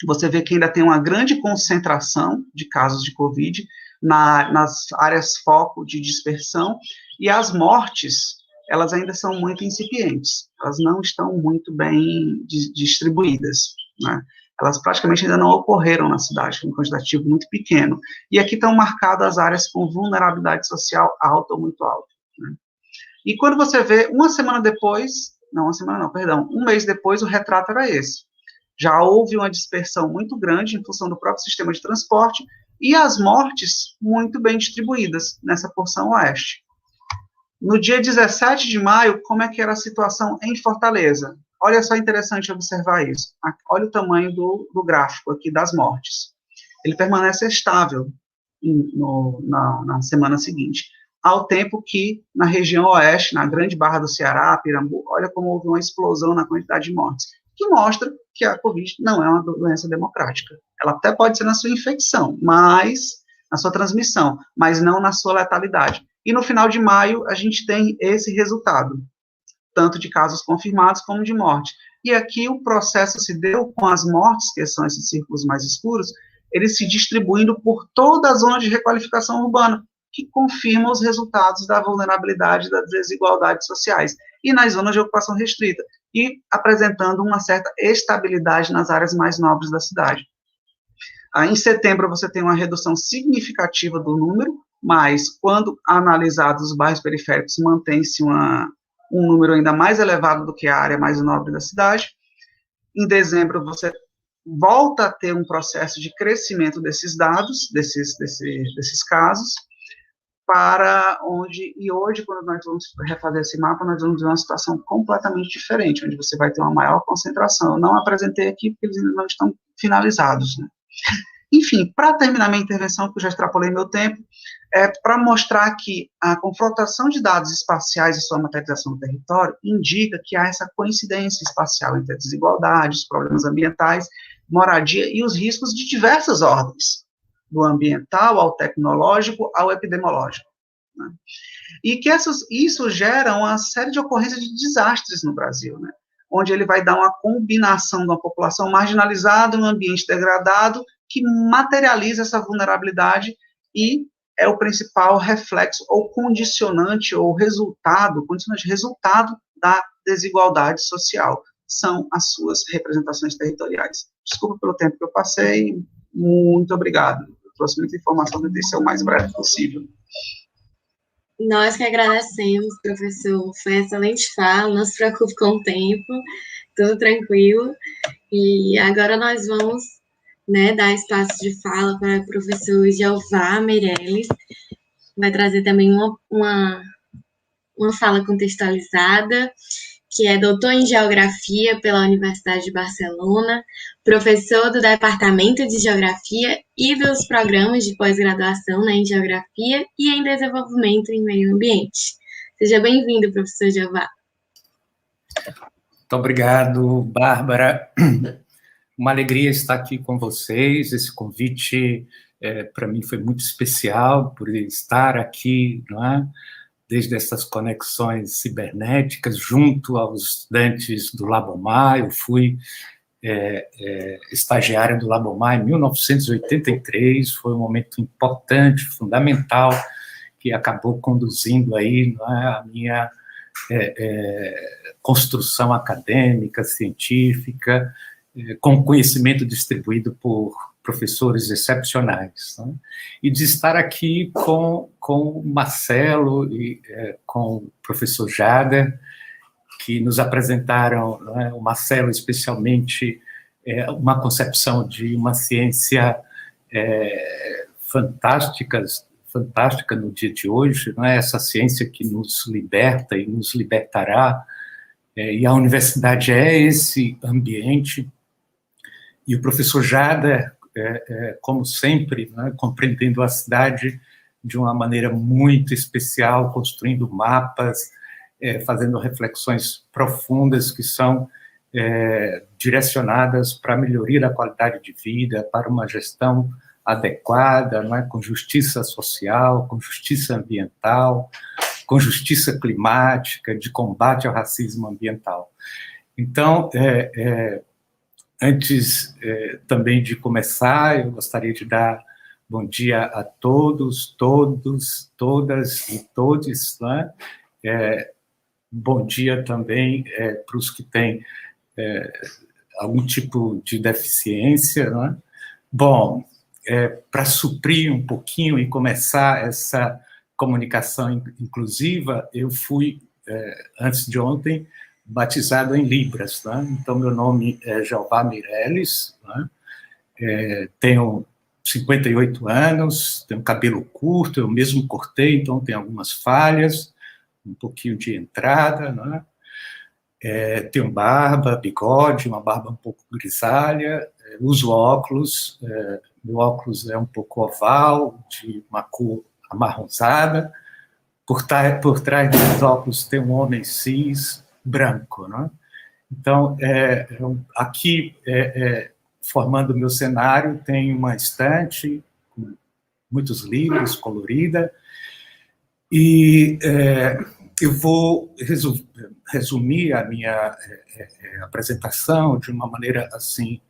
Você vê que ainda tem uma grande concentração de casos de Covid nas áreas foco de dispersão, e as mortes, elas ainda são muito incipientes, elas não estão muito bem distribuídas, né? Elas praticamente ainda não ocorreram na cidade, um quantitativo muito pequeno. E aqui estão marcadas as áreas com vulnerabilidade social alta ou muito alta, né? E quando você vê, um mês depois, o retrato era esse. Já houve uma dispersão muito grande em função do próprio sistema de transporte e as mortes muito bem distribuídas nessa porção oeste. No dia 17 de maio, como é que era a situação em Fortaleza? Olha só, interessante observar isso. Olha o tamanho do gráfico aqui das mortes. Ele permanece estável na semana seguinte, ao tempo que na região oeste, na Grande Barra do Ceará, Pirambu, olha como houve uma explosão na quantidade de mortes, que mostra que a Covid não é uma doença democrática. Ela até pode ser na sua infecção, mas na sua transmissão, mas não na sua letalidade. E no final de maio, a gente tem esse resultado, tanto de casos confirmados como de morte. E aqui o processo se deu com as mortes, que são esses círculos mais escuros, eles se distribuindo por toda a zona de requalificação urbana, que confirma os resultados da vulnerabilidade das desigualdades sociais, e nas zonas de ocupação restrita, e apresentando uma certa estabilidade nas áreas mais nobres da cidade. Em setembro, você tem uma redução significativa do número, mas quando analisados os bairros periféricos, mantém-se um número ainda mais elevado do que a área mais nobre da cidade. Em dezembro, você volta a ter um processo de crescimento desses dados, desses casos, e hoje, quando nós vamos refazer esse mapa, nós vamos ver uma situação completamente diferente, onde você vai ter uma maior concentração. Eu não apresentei aqui, porque eles ainda não estão finalizados, né? Enfim, para terminar minha intervenção, que eu já extrapolei meu tempo, para mostrar que a confrontação de dados espaciais e sua materialização no território indica que há essa coincidência espacial entre a desigualdade, os problemas ambientais, moradia e os riscos de diversas ordens, do ambiental ao tecnológico ao epidemiológico, né? E que isso gera uma série de ocorrências de desastres no Brasil, né? Onde ele vai dar uma combinação de uma população marginalizada, um ambiente degradado, que materializa essa vulnerabilidade e é o principal reflexo ou condicionante resultado da desigualdade social. São as suas representações territoriais. Desculpa pelo tempo que eu passei, muito obrigado. Eu trouxe muita informação, tentei ser o mais breve possível. Nós que agradecemos, professor. Foi excelente fala, não se preocupe com o tempo, tudo tranquilo. E agora nós vamos, dar espaço de fala para o professor Jeová Meirelles, vai trazer também uma fala contextualizada, que é doutor em Geografia pela Universidade de Barcelona, professor do Departamento de Geografia e dos programas de pós-graduação em Geografia e em Desenvolvimento em Meio Ambiente. Seja bem-vindo, professor Jeová. Muito obrigado, Bárbara. Uma alegria estar aqui com vocês. Esse convite, para mim, foi muito especial, por estar aqui, não é? Desde essas conexões cibernéticas, junto aos estudantes do Labomar. Eu fui estagiária do Labomar em 1983, foi um momento importante, fundamental, que acabou conduzindo aí, não é, a minha construção acadêmica, científica, com conhecimento distribuído por professores excepcionais, né? E de estar aqui com o Marcelo e com o professor Jader, que nos apresentaram, né, o Marcelo especialmente, uma concepção de uma ciência fantástica no dia de hoje, não é? Essa ciência que nos liberta e nos libertará, e a universidade é esse ambiente. E o professor Jader, como sempre, né, compreendendo a cidade de uma maneira muito especial, construindo mapas, fazendo reflexões profundas que são direcionadas para a melhoria da qualidade de vida, para uma gestão adequada, não é? Com justiça social, com justiça ambiental, com justiça climática, de combate ao racismo ambiental. Então, antes também de começar, eu gostaria de dar bom dia a todos, todas e todes, né? Bom dia também para os que têm algum tipo de deficiência, né? Bom, para suprir um pouquinho e começar essa comunicação inclusiva, eu fui, antes de ontem, batizado em Libras, né? Então, meu nome é Jeová Meirelles, né? Tenho 58 anos, tenho cabelo curto, eu mesmo cortei, então tem algumas falhas, um pouquinho de entrada, né? Tenho barba, bigode, uma barba um pouco grisalha, uso óculos, meu óculos é um pouco oval, de uma cor amarronzada, por trás dos óculos tem um homem cis, branco, né? Então, aqui, formando o meu cenário, tem uma estante com muitos livros, colorida, e eu vou resumir a minha apresentação de uma maneira assim,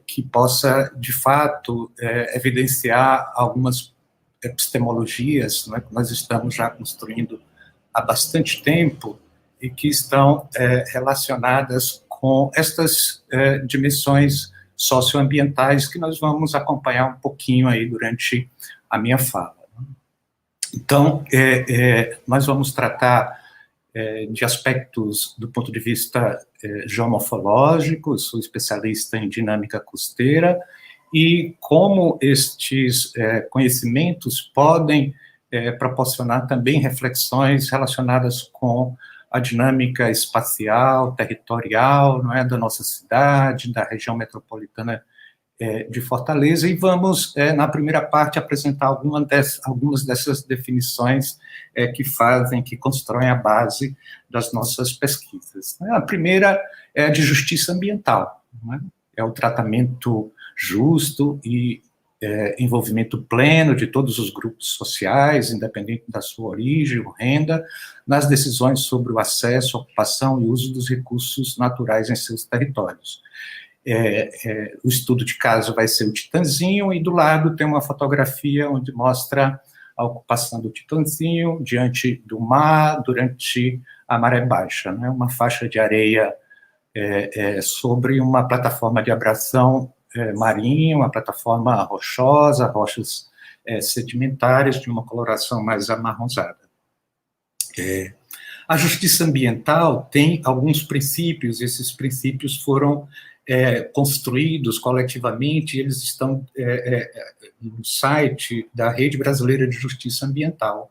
que possa, de fato, evidenciar algumas epistemologias, né, que nós estamos já construindo há bastante tempo e que estão relacionadas com estas dimensões socioambientais que nós vamos acompanhar um pouquinho aí durante a minha fala. Então, nós vamos tratar de aspectos do ponto de vista geomorfológico, sou especialista em dinâmica costeira, e como estes conhecimentos podem proporcionar também reflexões relacionadas com a dinâmica espacial, territorial, não é, da nossa cidade, da região metropolitana de Fortaleza, e vamos, na primeira parte, apresentar algumas dessas definições que constroem a base das nossas pesquisas. A primeira é a de justiça ambiental, não é? É o tratamento justo e envolvimento pleno de todos os grupos sociais, independente da sua origem ou renda, nas decisões sobre o acesso, ocupação e uso dos recursos naturais em seus territórios. O estudo de caso vai ser o Titanzinho, e do lado tem uma fotografia onde mostra a ocupação do Titanzinho diante do mar, durante a maré baixa, né? Uma faixa de areia sobre uma plataforma de abração marinha, uma plataforma rochosa, rochas sedimentares de uma coloração mais amarronzada. A justiça ambiental tem alguns princípios, esses princípios foram construídos coletivamente, eles estão no site da Rede Brasileira de Justiça Ambiental.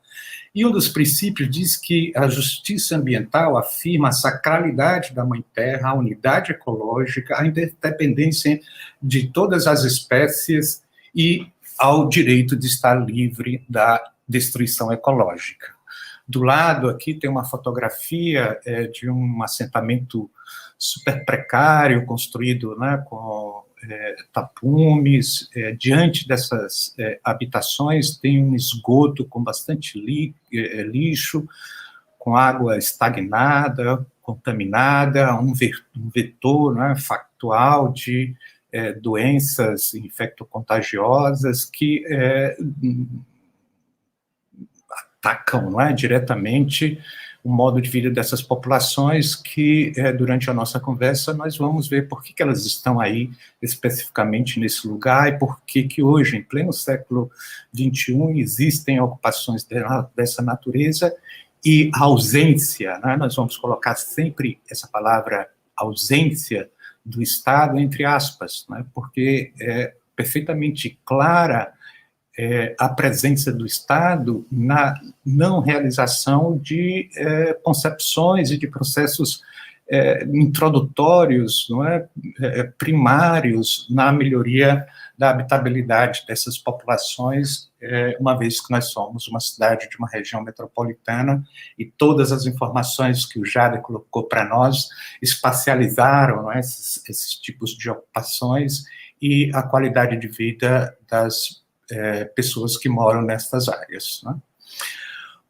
E um dos princípios diz que a justiça ambiental afirma a sacralidade da Mãe Terra, a unidade ecológica, a independência de todas as espécies e ao direito de estar livre da destruição ecológica. Do lado aqui tem uma fotografia de um assentamento super precário, construído, né, com tapumes. Diante dessas habitações tem um esgoto com bastante lixo, com água estagnada, contaminada, um vetor, né, factual de doenças infectocontagiosas que atacam, não é, diretamente o modo de vida dessas populações, que durante a nossa conversa nós vamos ver por que elas estão aí especificamente nesse lugar e por que hoje, em pleno século XXI, existem ocupações dessa natureza e a ausência, né? Nós vamos colocar sempre essa palavra ausência do Estado entre aspas, né? Porque é perfeitamente clara a presença do Estado na não realização de concepções e de processos introdutórios, não é, primários na melhoria da habitabilidade dessas populações, uma vez que nós somos uma cidade de uma região metropolitana e todas as informações que o Jader colocou para nós espacializaram, não é, esses tipos de ocupações e a qualidade de vida das pessoas que moram nestas áreas, né?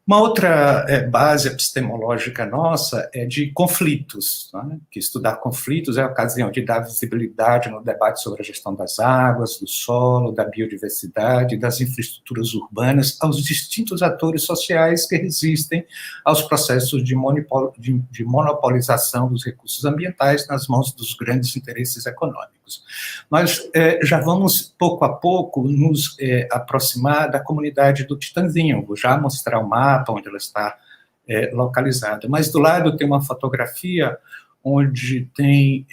Uma outra base epistemológica nossa é de conflitos, né? Que estudar conflitos é a ocasião de dar visibilidade no debate sobre a gestão das águas, do solo, da biodiversidade, das infraestruturas urbanas, aos distintos atores sociais que resistem aos processos de monopolização dos recursos ambientais nas mãos dos grandes interesses econômicos. Nós já vamos, pouco a pouco, nos aproximar da comunidade do Titanzinho. Vou já mostrar o mapa onde ela está localizada. Mas do lado tem uma fotografia onde tem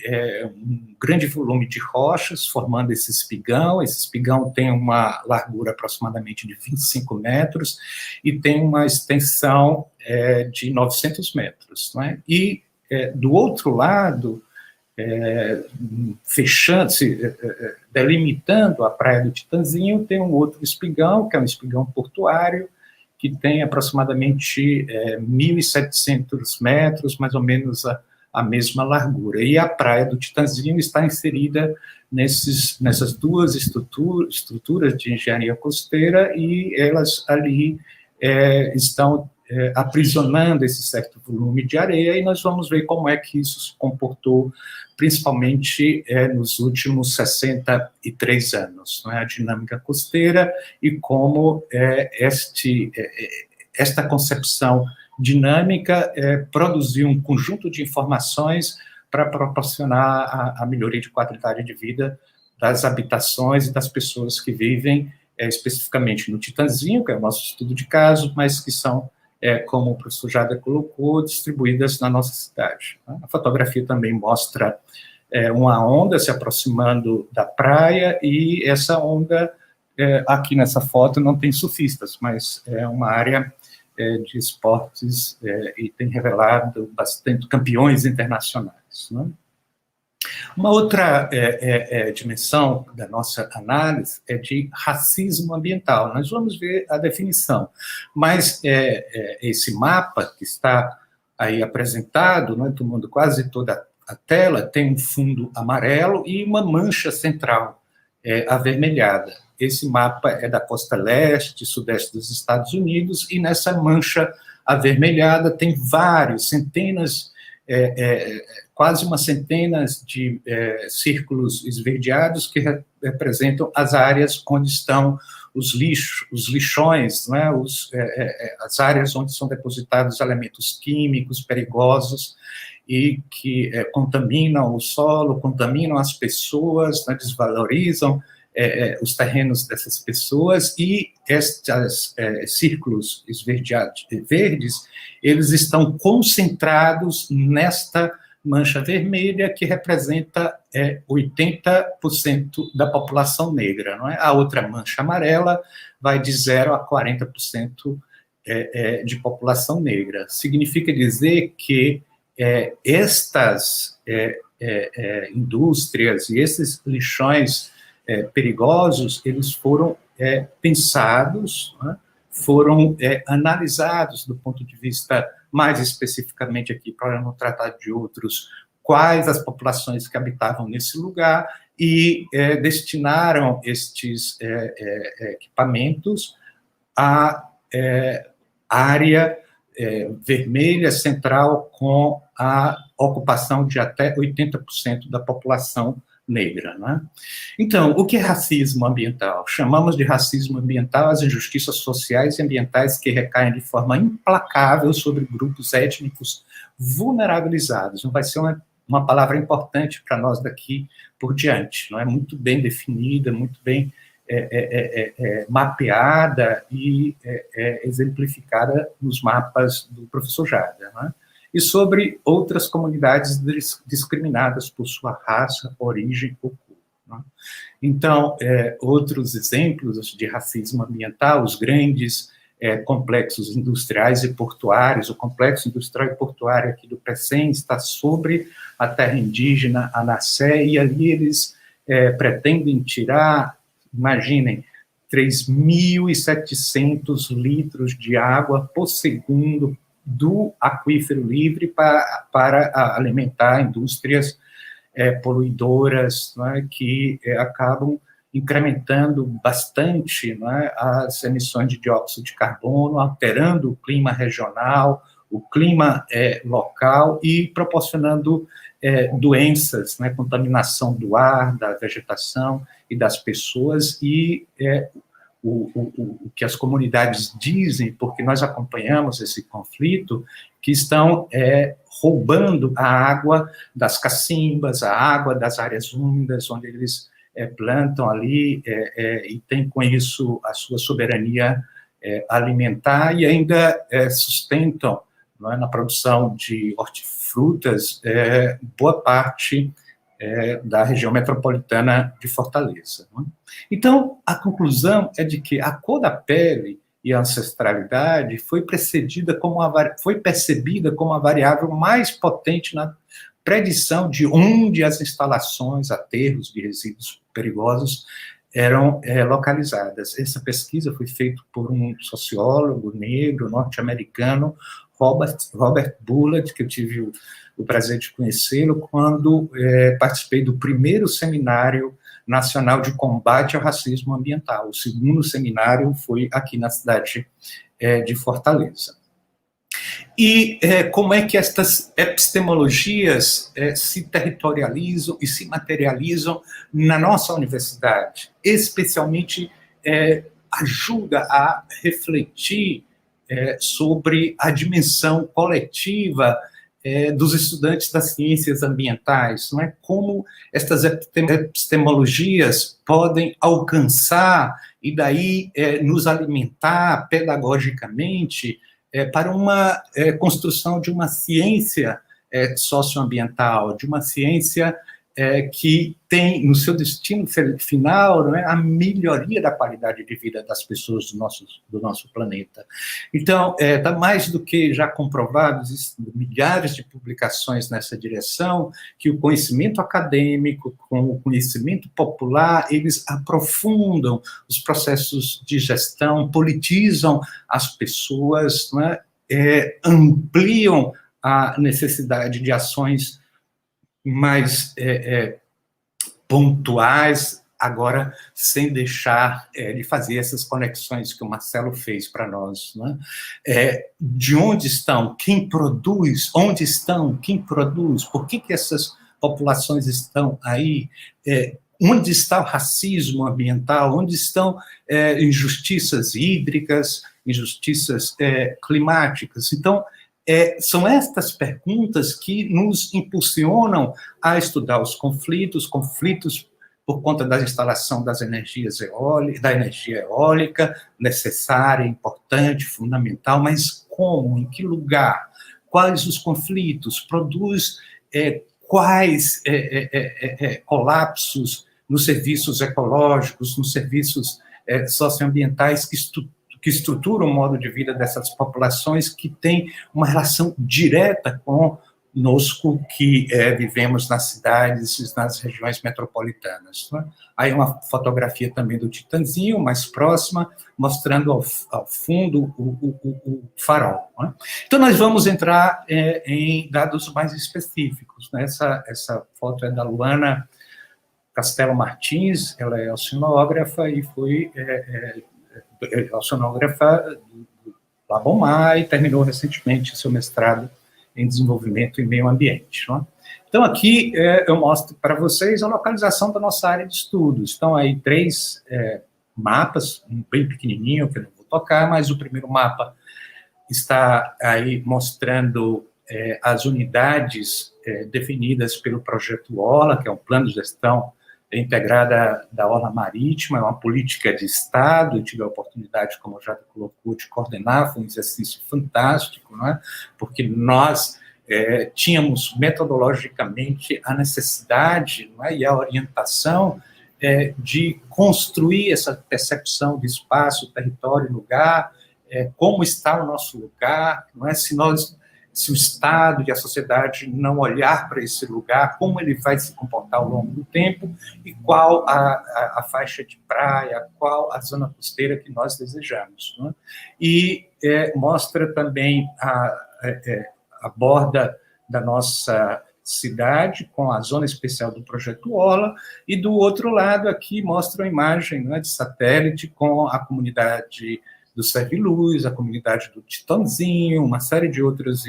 um grande volume de rochas formando esse espigão. Esse espigão tem uma largura aproximadamente de 25 metros e tem uma extensão de 900 metros. Não é? E do outro lado, fechando-se, delimitando a praia do Titanzinho, tem um outro espigão, que é um espigão portuário, que tem aproximadamente 1.700 metros, mais ou menos a mesma largura. E a praia do Titanzinho está inserida nessas duas estruturas de engenharia costeira, e elas ali estão aprisionando esse certo volume de areia, e nós vamos ver como é que isso se comportou, principalmente nos últimos 63 anos, não é? A dinâmica costeira e como esta concepção dinâmica produziu um conjunto de informações para proporcionar a melhoria de qualidade de vida das habitações e das pessoas que vivem especificamente no Titanzinho, que é o nosso estudo de caso, mas que são, como o professor Jader colocou, distribuídas na nossa cidade. A fotografia também mostra uma onda se aproximando da praia, e essa onda, aqui nessa foto, não tem surfistas, mas é uma área de esportes e tem revelado bastante campeões internacionais, né? Uma outra dimensão da nossa análise é de racismo ambiental. Nós vamos ver a definição, mas esse mapa que está aí apresentado, né, tomando quase toda a tela, tem um fundo amarelo e uma mancha central avermelhada. Esse mapa é da costa leste e sudeste dos Estados Unidos, e nessa mancha avermelhada tem centenas, quase uma centena de círculos esverdeados que representam as áreas onde estão os lixões, né, as áreas onde são depositados elementos químicos perigosos e que contaminam o solo, contaminam as pessoas, né, desvalorizam os terrenos dessas pessoas, e estes círculos esverdeados, verdes, eles estão concentrados nesta mancha vermelha, que representa 80% da população negra, não é? A outra mancha amarela vai de 0 a 40% de população negra. Significa dizer que estas indústrias e esses lixões perigosos, eles foram pensados, né? Foram analisados do ponto de vista, mais especificamente aqui, para não tratar de outros, quais as populações que habitavam nesse lugar, e destinaram estes equipamentos à área vermelha central, com a ocupação de até 80% da população negra, né? Então, o que é racismo ambiental? Chamamos de racismo ambiental as injustiças sociais e ambientais que recaem de forma implacável sobre grupos étnicos vulnerabilizados. Não vai ser uma palavra importante para nós daqui por diante, não é? Muito bem definida, muito bem mapeada e exemplificada nos mapas do professor Jader, né? E sobre outras comunidades discriminadas por sua raça, origem ou cor, né? Então, outros exemplos de racismo ambiental, os grandes complexos industriais e portuários. O complexo industrial e portuário aqui do Pecém está sobre a terra indígena Anassé, e ali eles pretendem tirar Imaginem, 3.700 litros de água por segundo do aquífero livre para alimentar indústrias poluidoras, né, que acabam incrementando bastante, né, as emissões de dióxido de carbono, alterando o clima regional, o clima local e proporcionando doenças, né, contaminação do ar, da vegetação e das pessoas, e o que as comunidades dizem, porque nós acompanhamos esse conflito, que estão roubando a água das cacimbas, a água das áreas úmidas, onde eles plantam ali, e tem com isso a sua soberania alimentar, e ainda sustentam, não é, na produção de hortifrutas boa parte da região metropolitana de Fortaleza. Não é? Então, a conclusão é de que a cor da pele e a ancestralidade foi percebida como a variável mais potente na predição de onde as instalações, aterros de resíduos perigosos eram localizadas. Essa pesquisa foi feita por um sociólogo negro norte-americano, Robert Bullard, que eu tive o prazer de conhecê-lo quando participei do primeiro seminário nacional de combate ao racismo ambiental. O segundo seminário foi aqui na cidade de Fortaleza. E como é que estas epistemologias se territorializam e se materializam na nossa universidade? Especialmente ajuda a refletir sobre a dimensão coletiva dos estudantes das ciências ambientais, não é? Como estas epistemologias podem alcançar e daí nos alimentar pedagogicamente para uma construção de uma ciência socioambiental, de uma ciência que tem no seu destino final, não é, a melhoria da qualidade de vida das pessoas do nosso planeta. Então, está mais do que já comprovado, existem milhares de publicações nessa direção, que o conhecimento acadêmico com o conhecimento popular, eles aprofundam os processos de gestão, politizam as pessoas, não é, ampliam a necessidade de ações mais pontuais, agora sem deixar de fazer essas conexões que o Marcelo fez para nós, né? De onde estão, quem produz, onde estão, quem produz, por que essas populações estão aí, onde está o racismo ambiental, onde estão injustiças hídricas, injustiças climáticas. Então, são estas perguntas que nos impulsionam a estudar os conflitos por conta da instalação das energias da energia eólica, necessária, importante, fundamental, mas como, em que lugar, quais os conflitos, produz quais colapsos nos serviços ecológicos, nos serviços socioambientais que estruturam o modo de vida dessas populações, que tem uma relação direta conosco que vivemos nas cidades, nas regiões metropolitanas. Né? Aí uma fotografia também do Titanzinho, mais próxima, mostrando ao fundo o farol. Né? Então, nós vamos entrar em dados mais específicos. Né? Essa foto é da Luana Castelo Martins, ela é oceanógrafa e foi oceanógrafa do Labomar e terminou recentemente seu mestrado em desenvolvimento e meio ambiente. Não é? Então, aqui eu mostro para vocês a localização da nossa área de estudos. Estão aí 3 mapas, um bem pequenininho, que eu não vou tocar, mas o primeiro mapa está aí mostrando as unidades definidas pelo projeto OLA, que é um plano de gestão integrada da Orla Marítima, é uma política de Estado. Eu tive a oportunidade, como já colocou, de coordenar, foi um exercício fantástico, não é? Porque nós tínhamos metodologicamente a necessidade, não é? E a orientação de construir essa percepção de espaço, território, lugar, como está o nosso lugar, não é? Se se o Estado e a sociedade não olhar para esse lugar, como ele vai se comportar ao longo do tempo e qual a faixa de praia, qual a zona costeira que nós desejamos. Né? E mostra também a borda da nossa cidade, com a zona especial do Projeto Orla, e do outro lado aqui mostra uma imagem, né, de satélite com a comunidade do Serviluz, a comunidade do Titãzinho, uma série de outras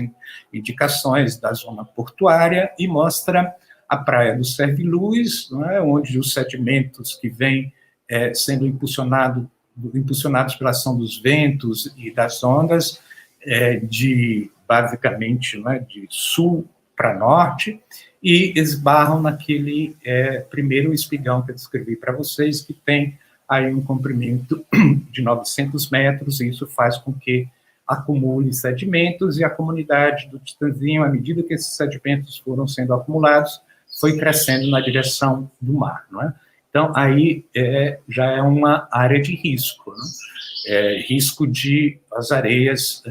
indicações da zona portuária, e mostra a praia do Serviluz, né, onde os sedimentos que vêm sendo impulsionados pela ação dos ventos e das ondas, basicamente, né, de sul para norte, e esbarram naquele primeiro espigão que eu descrevi para vocês, que tem aí um comprimento de 900 metros, e isso faz com que acumule sedimentos, e a comunidade do Titãzinho, à medida que esses sedimentos foram sendo acumulados, foi crescendo na direção do mar, não é? Então, aí já é uma área de risco, né? Risco de as areias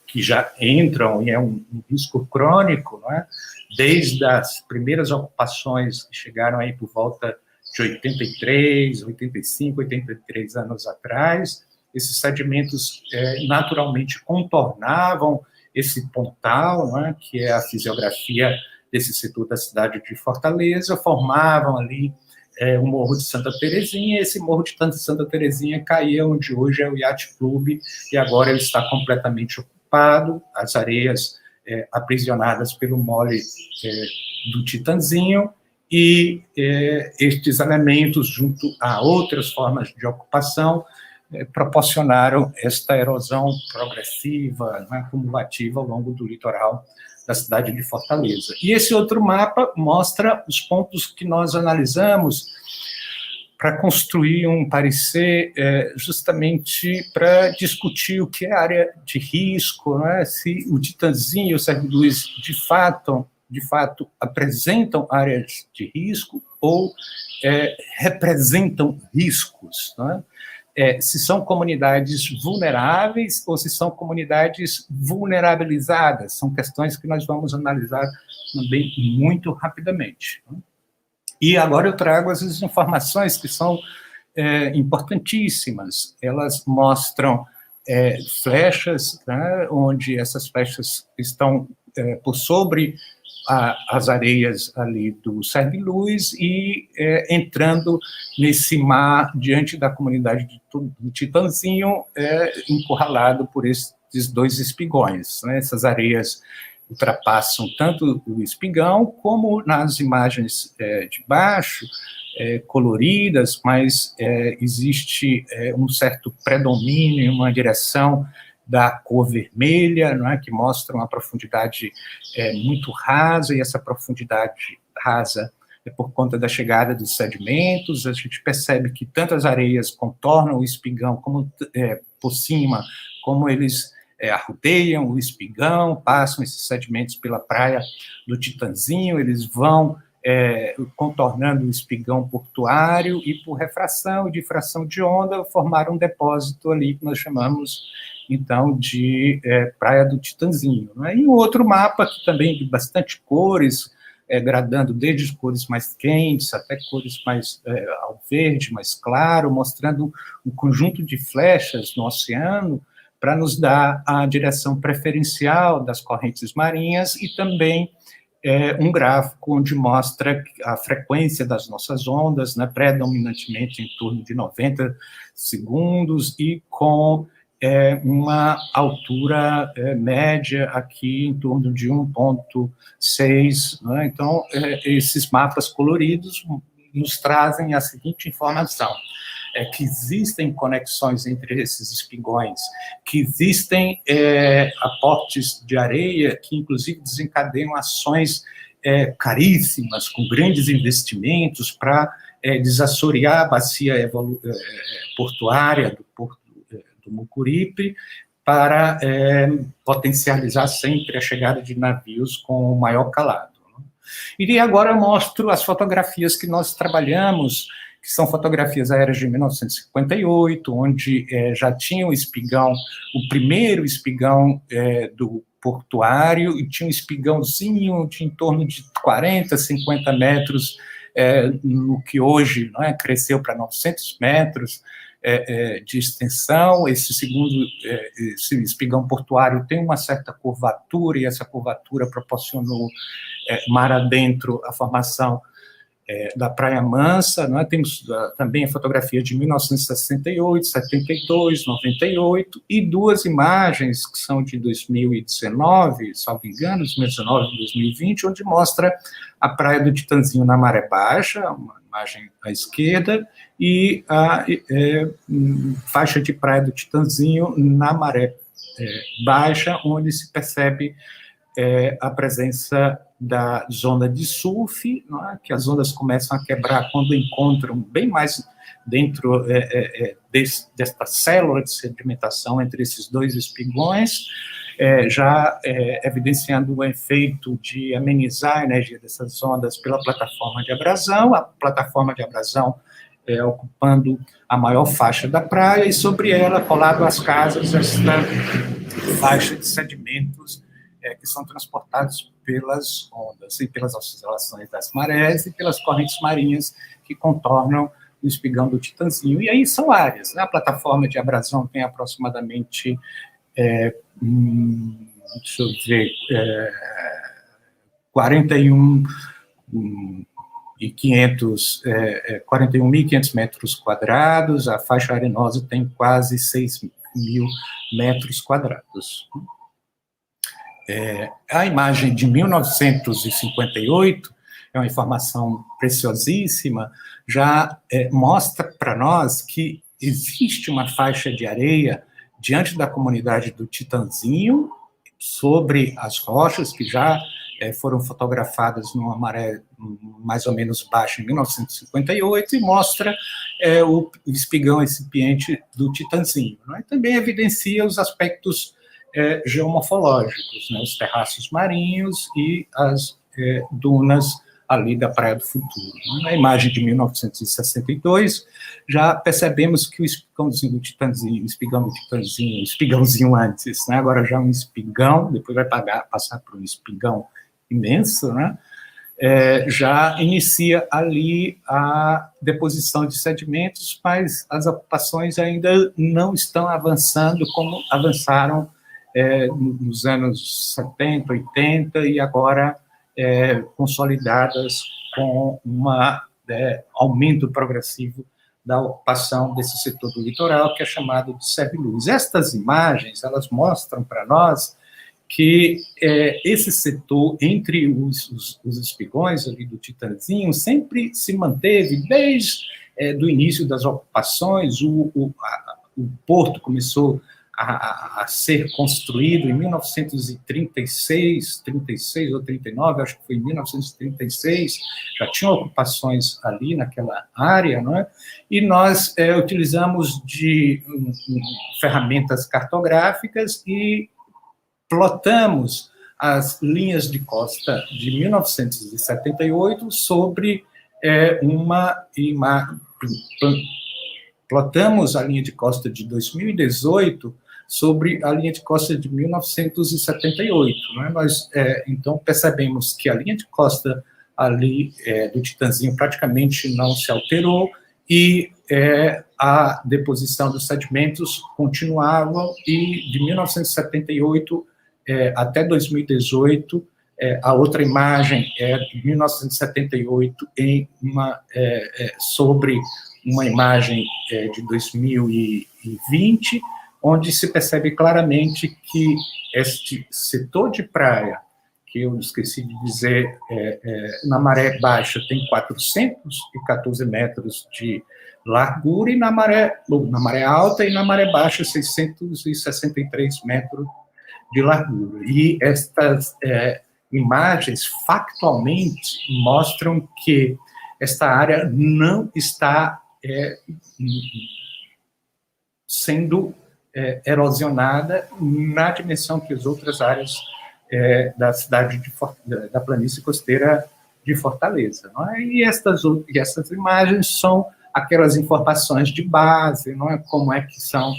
que já entram, e é um risco crônico, não é? Desde as primeiras ocupações que chegaram aí por volta de 83, 85, 83 anos atrás, esses sedimentos naturalmente contornavam esse pontal, não é? Que é a fisiografia desse setor da cidade de Fortaleza, formavam ali o Morro de Santa Terezinha, e esse Morro de Santa Terezinha caía onde hoje é o Yacht Clube, e agora ele está completamente ocupado, as areias aprisionadas pelo mole do Titãzinho, e estes elementos, junto a outras formas de ocupação, proporcionaram esta erosão progressiva, né, cumulativa ao longo do litoral da cidade de Fortaleza. E esse outro mapa mostra os pontos que nós analisamos para construir um parecer justamente para discutir o que é área de risco, né? Se o Titãzinho e o Serviluz de fato apresentam áreas de risco ou representam riscos, né? Se são comunidades vulneráveis ou se são comunidades vulnerabilizadas. São questões que nós vamos analisar também muito rapidamente. E agora eu trago as informações que são importantíssimas. Elas mostram flechas, né, onde essas flechas estão por sobre as areias ali do Serviluz e entrando nesse mar diante da comunidade do Titãzinho, encurralado por esses dois espigões, né? Essas areias ultrapassam tanto o espigão como nas imagens de baixo, coloridas, mas existe um certo predomínio, uma direção da cor vermelha, não é, que mostra uma profundidade muito rasa, e essa profundidade rasa é por conta da chegada dos sedimentos. A gente percebe que tanto as areias contornam o espigão como por cima, como eles arrudeiam o espigão, passam esses sedimentos pela praia do Titãzinho, eles vão contornando o espigão portuário e, por refração e difração de onda, formaram um depósito ali que nós chamamos, então, de Praia do Titãzinho. Né? E um outro mapa, que também de bastante cores, gradando desde cores mais quentes até cores mais ao verde, mais claro, mostrando um conjunto de flechas no oceano para nos dar a direção preferencial das correntes marinhas, e também um gráfico onde mostra a frequência das nossas ondas, né, predominantemente em torno de 90 segundos, e com uma altura média aqui em torno de 1,6, né? Então, esses mapas coloridos nos trazem a seguinte informação: que existem conexões entre esses espigões, que existem aportes de areia que, inclusive, desencadeiam ações caríssimas, com grandes investimentos para desassorear a bacia portuária do Porto do Mucuripe, para potencializar sempre a chegada de navios com maior calado. E agora eu mostro as fotografias que nós trabalhamos, que são fotografias aéreas de 1958, onde já tinha o espigão, o primeiro espigão do portuário, e tinha um espigãozinho de em torno de 40, 50 metros, no que hoje, não é, cresceu para 900 metros de extensão. Esse esse espigão portuário tem uma certa curvatura, e essa curvatura proporcionou, mar adentro, a formação da Praia Mansa. Não é? Temos também a fotografia de 1968, 72, 98, e duas imagens que são de 2019, salvo engano, 2019 e 2020, onde mostra a Praia do Titanzinho na maré baixa, uma imagem à esquerda, e a faixa de Praia do Titanzinho na maré baixa, onde se percebe a presença da zona de surf, não é? Que as ondas começam a quebrar quando encontram bem mais dentro desta célula de sedimentação entre esses dois espigões, já evidenciando o efeito de amenizar a energia dessas ondas pela plataforma de abrasão, a plataforma de abrasão ocupando a maior faixa da praia, e sobre ela, colado às casas, esta faixa de sedimentos que são transportados pelas ondas e pelas oscilações das marés e pelas correntes marinhas que contornam o espigão do Titanzinho. E aí são áreas, né? A plataforma de abrasão tem aproximadamente, deixa eu ver, 41.500 metros quadrados, a faixa arenosa tem quase 6.000 metros quadrados. A imagem de 1958 é uma informação preciosíssima, já mostra para nós que existe uma faixa de areia diante da comunidade do Titanzinho, sobre as rochas que já foram fotografadas numa maré mais ou menos baixa em 1958, e mostra o espigão incipiente do Titanzinho. Né? Também evidencia os aspectos geomorfológicos, né, os terraços marinhos e as dunas ali da Praia do Futuro. Na imagem de 1962, já percebemos que o espigãozinho do Titanzinho, espigãozinho antes, né, agora já um espigão, depois vai passar para um espigão imenso, né, já inicia ali a deposição de sedimentos, mas as ocupações ainda não estão avançando como avançaram nos anos 70, 80, e agora consolidadas com um aumento progressivo da ocupação desse setor do litoral, que é chamado de serviluz. Estas imagens, elas mostram para nós que esse setor, entre os espigões ali do Titanzinho, sempre se manteve desde do início das ocupações. O porto começou a ser construído em 1936, 36 ou 39, acho que foi em 1936, já tinham ocupações ali naquela área, não é? E nós utilizamos de ferramentas cartográficas e plotamos as linhas de costa de 1978 sobre plotamos a linha de costa de 2018 sobre a linha de costa de 1978. Né? Nós, então, percebemos que a linha de costa ali do Titanzinho praticamente não se alterou, e a deposição dos sedimentos continuava, e de 1978 até 2018, a outra imagem é de 1978 sobre uma imagem de 2020, onde se percebe claramente que este setor de praia, que eu esqueci de dizer, na maré baixa tem 414 metros de largura, e na maré alta e na maré baixa 663 metros de largura. E estas imagens, factualmente, mostram que esta área não está sendo erosionada na dimensão que as outras áreas da cidade da planície costeira de Fortaleza, não é? E essas imagens são aquelas informações de base, não é? Como é que são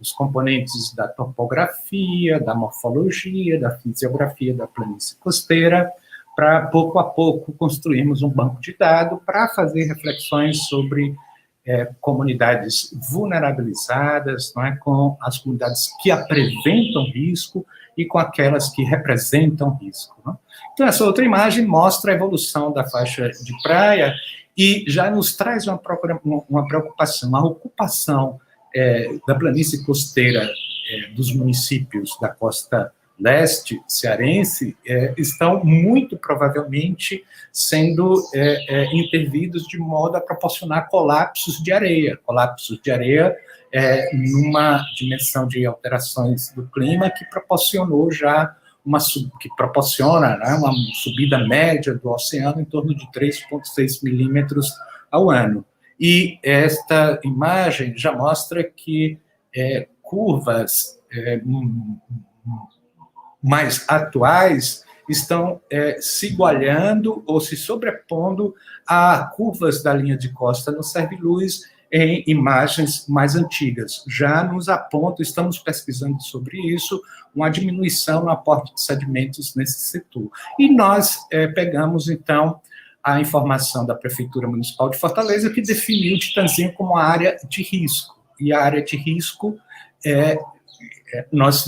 os componentes da topografia, da morfologia, da fisiografia da planície costeira, para, pouco a pouco, construirmos um banco de dados para fazer reflexões sobre comunidades vulnerabilizadas, não é, com as comunidades que apresentam risco e com aquelas que representam risco. Não é? Então, essa outra imagem mostra a evolução da faixa de praia e já nos traz uma preocupação. A ocupação da planície costeira dos municípios da costa leste cearense estão muito provavelmente sendo intervidos de modo a proporcionar colapsos de areia numa dimensão de alterações do clima que proporcionou já que proporciona, né, uma subida média do oceano em torno de 3,6 milímetros ao ano. E esta imagem já mostra que curvas mais atuais estão se igualando ou se sobrepondo a curvas da linha de costa no Serviluz em imagens mais antigas. Já nos aponta, estamos pesquisando sobre isso, uma diminuição no aporte de sedimentos nesse setor. E nós pegamos, então, a informação da Prefeitura Municipal de Fortaleza, que definiu o Titanzinho como área de risco. E a área de risco nós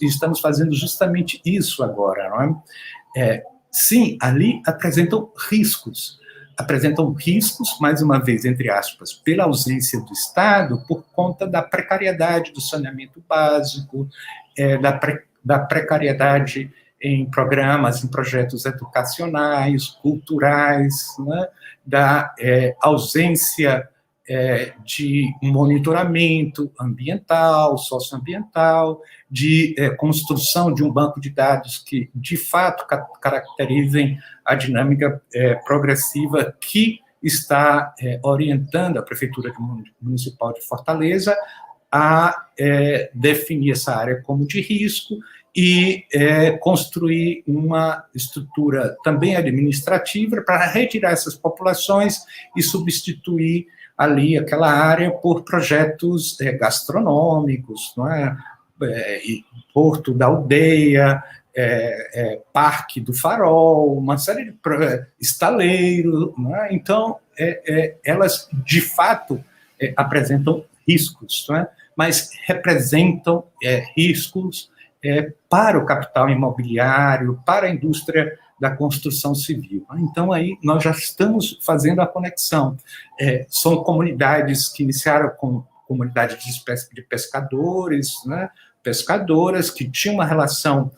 estamos fazendo justamente isso agora, não é? Sim, ali apresentam riscos, mais uma vez, entre aspas, pela ausência do Estado, por conta da precariedade do saneamento básico, da precariedade em programas, em projetos educacionais, culturais, né? Da ausência de monitoramento ambiental, socioambiental, de construção de um banco de dados que, de fato, caracterizem a dinâmica progressiva que está orientando a Prefeitura Municipal de Fortaleza a definir essa área como de risco e construir uma estrutura também administrativa para retirar essas populações e substituir ali aquela área por projetos gastronômicos, não é? Porto da Aldeia, Parque do Farol, uma série de estaleiros, não é? Então, elas, de fato, apresentam riscos, não é? Mas representam riscos para o capital imobiliário, para a indústria da construção civil. Então, aí, nós já estamos fazendo a conexão. São comunidades que iniciaram com comunidades de pescadores, né? Pescadoras, que tinham uma relação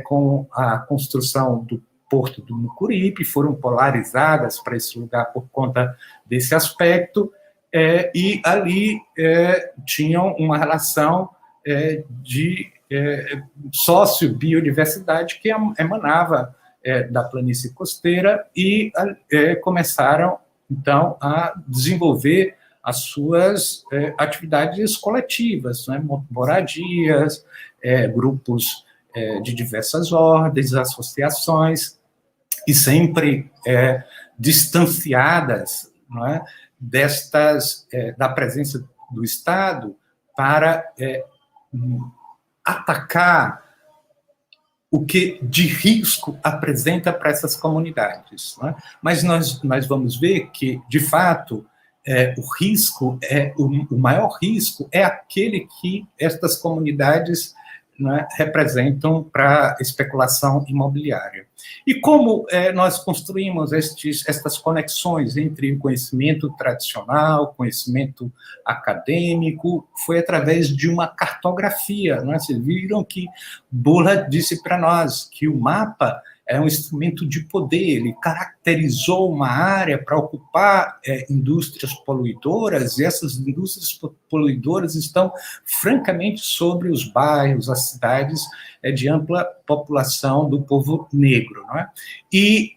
com a construção do Porto do Mucuripe, foram polarizadas para esse lugar por conta desse aspecto, e ali tinham uma relação de sócio-biodiversidade que emanava da planície costeira e começaram, então, a desenvolver as suas atividades coletivas, né? Moradias, grupos de diversas ordens, associações, e sempre distanciadas, não é, da presença do Estado para atacar o que de risco apresenta para essas comunidades. Não é? Mas nós vamos ver que, de fato, o risco, o maior risco é aquele que estas comunidades, não é, representam para especulação imobiliária. E como nós construímos estas conexões entre o conhecimento tradicional, conhecimento acadêmico, foi através de uma cartografia. Não é? Vocês viram que Bulla disse para nós que o mapa é um instrumento de poder, ele caracterizou uma área para ocupar indústrias poluidoras, e essas indústrias poluidoras estão francamente sobre os bairros, as cidades de ampla população do povo negro. Não é? E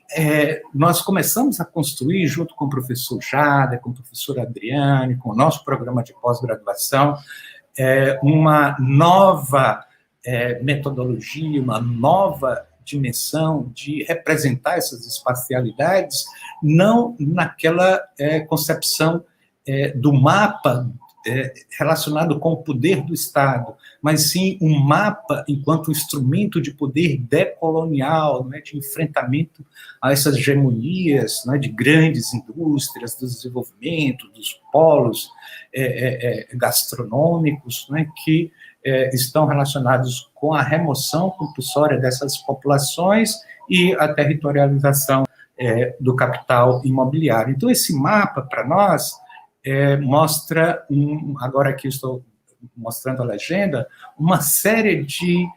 nós começamos a construir, junto com o professor Jada, com o professor Adriane, com o nosso programa de pós-graduação, uma nova metodologia, uma nova dimensão de representar essas espacialidades, não naquela concepção do mapa relacionado com o poder do Estado, mas sim um mapa enquanto instrumento de poder decolonial, né, de enfrentamento a essas hegemonias, né, de grandes indústrias, do desenvolvimento, dos polos gastronômicos, né, que estão relacionados com a remoção compulsória dessas populações e a territorialização do capital imobiliário. Então, esse mapa, para nós, mostra, agora aqui eu estou mostrando a legenda, uma série de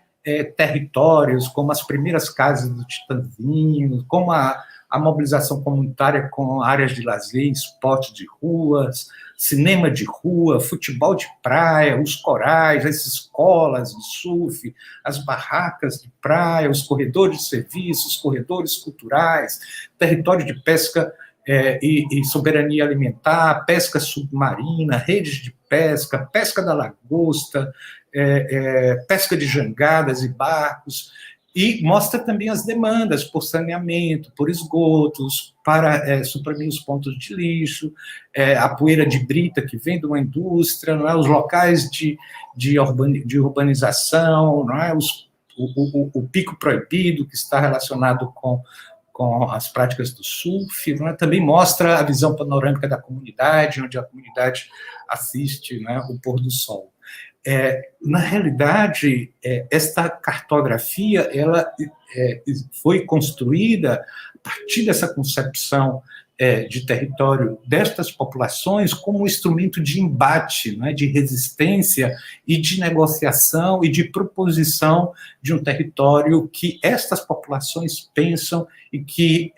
territórios, como as primeiras casas do Titanzinho, como a mobilização comunitária com áreas de lazer, esporte de ruas, cinema de rua, futebol de praia, os corais, as escolas de surf, as barracas de praia, os corredores de serviços, os corredores culturais, território de pesca e soberania alimentar, pesca submarina, redes de pesca, pesca da lagosta, pesca de jangadas e barcos, e mostra também as demandas por saneamento, por esgotos, para suprimir os pontos de lixo, a poeira de brita que vem de uma indústria, não é? Os locais de urbanização, não é? O pico proibido, que está relacionado com as práticas do surf, não é? Também mostra a visão panorâmica da comunidade, onde a comunidade assiste, não é, o pôr do sol. Na realidade, esta cartografia ela foi construída a partir dessa concepção de território destas populações como um instrumento de embate, né, de resistência e de negociação e de proposição de um território que estas populações pensam e que,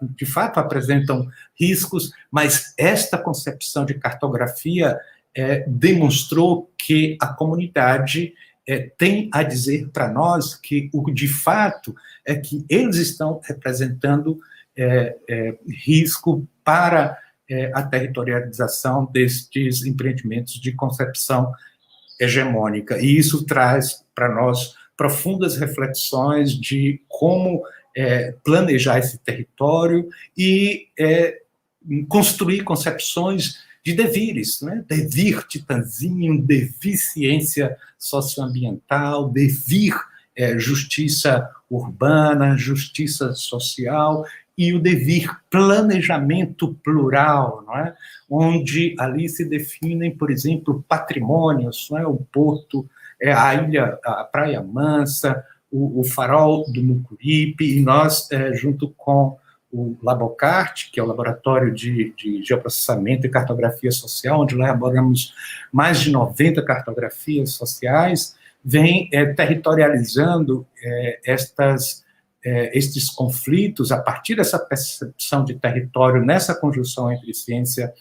de fato, apresentam riscos, mas esta concepção de cartografia demonstrou que a comunidade tem a dizer para nós que o de fato é que eles estão representando risco para a territorialização destes empreendimentos de concepção hegemônica. E isso traz para nós profundas reflexões de como planejar esse território e construir concepções de devires, né? Devir Titanzinho, devir ciência socioambiental, devir justiça urbana, justiça social, e o devir planejamento plural, não é? Onde ali se definem, por exemplo, patrimônios, não é? O porto, a ilha, a Praia Mansa, o farol do Mucuripe, e nós, junto com o Labocart, que é o Laboratório de Geoprocessamento e Cartografia Social, onde lá elaboramos mais de 90 cartografias sociais, vem territorializando estes conflitos a partir dessa percepção de território, nessa conjunção entre ciência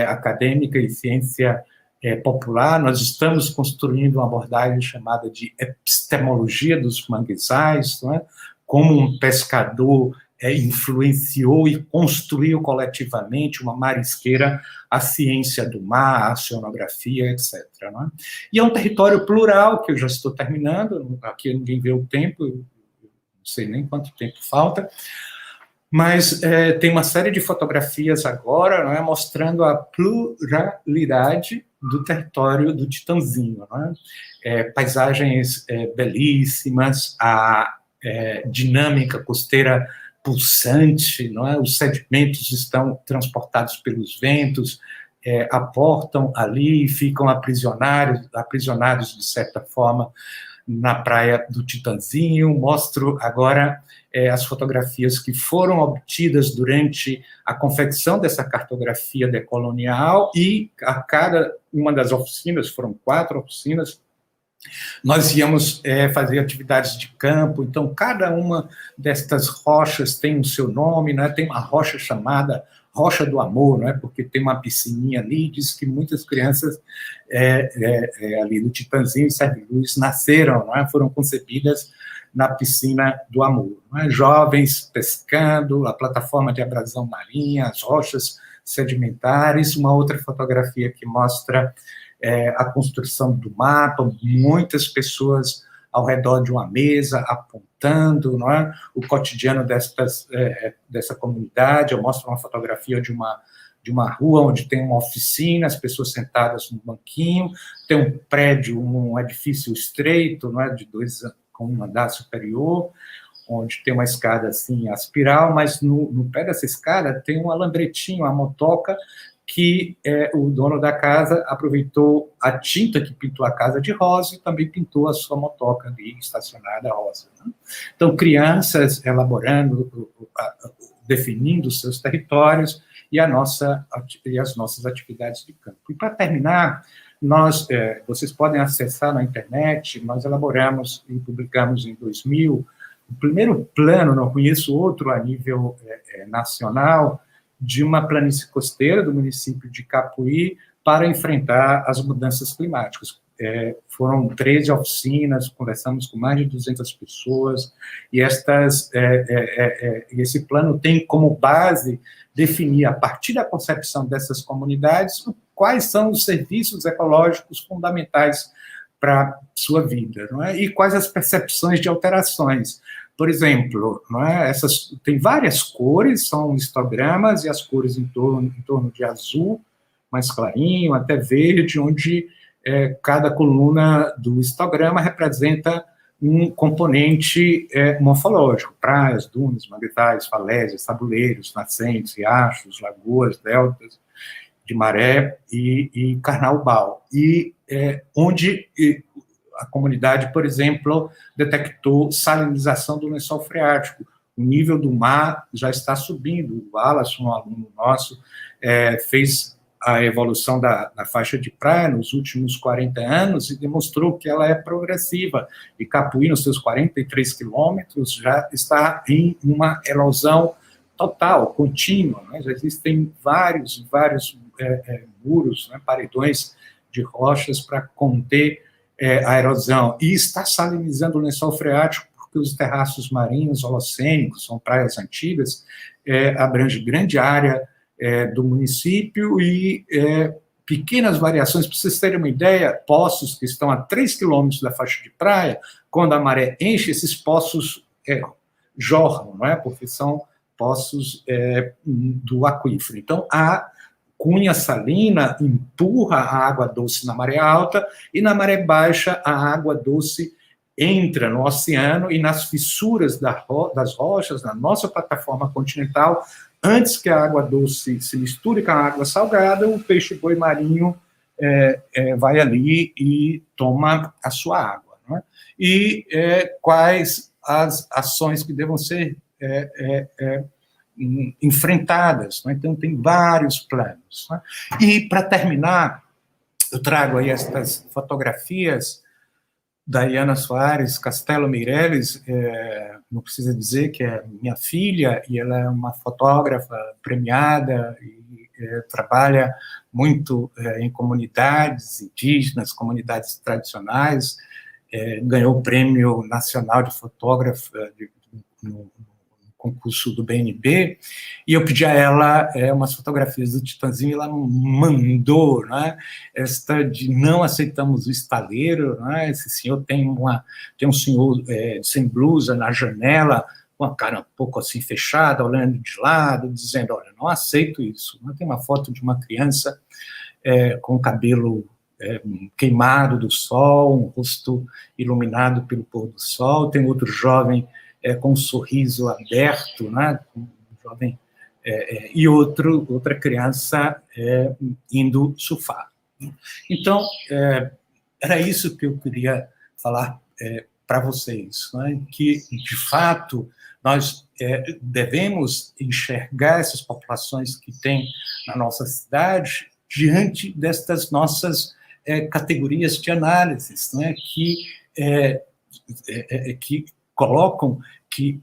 acadêmica e ciência popular. Nós estamos construindo uma abordagem chamada de epistemologia dos manguezais, não é? Como um pescador influenciou e construiu coletivamente uma marisqueira, a ciência do mar, a oceanografia, etc. Não é? E é um território plural, que eu já estou terminando, aqui ninguém vê o tempo, eu não sei nem quanto tempo falta, mas tem uma série de fotografias agora, não é, mostrando a pluralidade do território do Titanzinho, não é? Paisagens belíssimas, a dinâmica costeira pulsante, não é? Os sedimentos estão transportados pelos ventos, aportam ali e ficam aprisionados, de certa forma, na praia do Titanzinho. Mostro agora as fotografias que foram obtidas durante a confecção dessa cartografia decolonial, e a cada uma das oficinas, foram 4 oficinas, nós íamos fazer atividades de campo. Então, cada uma destas rochas tem o seu nome, né? Tem uma rocha chamada Rocha do Amor, né? Porque tem uma piscininha ali, diz que muitas crianças ali no Titanzinho e Serviluz nasceram, né? Foram concebidas na piscina do amor, né? Jovens pescando, a plataforma de abrasão marinha, as rochas sedimentares. Uma outra fotografia que mostra a construção do mapa, muitas pessoas ao redor de uma mesa, apontando, não é? O cotidiano dessa comunidade. Eu mostro uma fotografia de uma rua onde tem uma oficina, as pessoas sentadas num banquinho, tem um prédio, um edifício estreito, não é, com um andar superior, onde tem uma escada assim, a espiral, mas no pé dessa escada tem um alambretinho, uma motoca, que o dono da casa aproveitou a tinta que pintou a casa de rosa e também pintou a sua motoca ali estacionada rosa. Né? Então, crianças elaborando, definindo os seus territórios e as nossas atividades de campo. E, para terminar, vocês podem acessar na internet, nós elaboramos e publicamos em 2000 o primeiro plano, não conheço outro a nível nacional, de uma planície costeira do município de Capuí para enfrentar as mudanças climáticas. Foram 13 oficinas, conversamos com mais de 200 pessoas, e esse plano tem como base definir, a partir da concepção dessas comunidades, quais são os serviços ecológicos fundamentais para a sua vida, não é? E quais as percepções de alterações. Por exemplo, não é? Tem várias cores, são histogramas, e as cores em torno de azul, mais clarinho, até verde, onde cada coluna do histograma representa um componente morfológico: praias, dunas, manguezais, falésias, tabuleiros, nascentes, riachos, lagoas, deltas de maré e carnaubal. E onde a comunidade, por exemplo, detectou salinização do lençol freático. O nível do mar já está subindo. O Wallace, um aluno nosso, fez a evolução da faixa de praia nos últimos 40 anos e demonstrou que ela é progressiva. E Capuí, nos seus 43 quilômetros, já está em uma erosão total, contínua. Né? Já existem vários muros, né, paredões de rochas para conter a erosão, e está salinizando o lençol freático, porque os terraços marinhos holocênicos, são praias antigas, abrangem grande área do município, e pequenas variações, para vocês terem uma ideia, poços que estão a 3 quilômetros da faixa de praia, quando a maré enche, esses poços jorram, não é? Porque são poços do aquífero. Então, a cunha salina empurra a água doce na maré alta, e na maré baixa a água doce entra no oceano e nas fissuras das rochas, na nossa plataforma continental. Antes que a água doce se misture com a água salgada, o peixe-boi marinho vai ali e toma a sua água. Não é? E quais as ações que devam ser enfrentadas, né? Então tem vários planos, né? E, para terminar, eu trago aí estas fotografias da Iana Soares Castelo Meirelles, não precisa dizer que é minha filha, e ela é uma fotógrafa premiada e trabalha muito em comunidades indígenas, comunidades tradicionais, ganhou o Prêmio Nacional de Fotógrafa no concurso do BNB, e eu pedi a ela umas fotografias do Titãzinho, e ela mandou, né, esta de não aceitamos o estaleiro, né, esse senhor tem um senhor sem blusa na janela, com a cara um pouco assim fechada, olhando de lado, dizendo, olha, não aceito isso. Tem uma foto de uma criança com o cabelo queimado do sol, um rosto iluminado pelo pôr do sol, tem outro jovem com um sorriso aberto, né, um jovem, e outra criança indo surfar. Então, era isso que eu queria falar para vocês, né, que, de fato, nós devemos enxergar essas populações que tem na nossa cidade diante destas nossas categorias de análise, né, que colocam que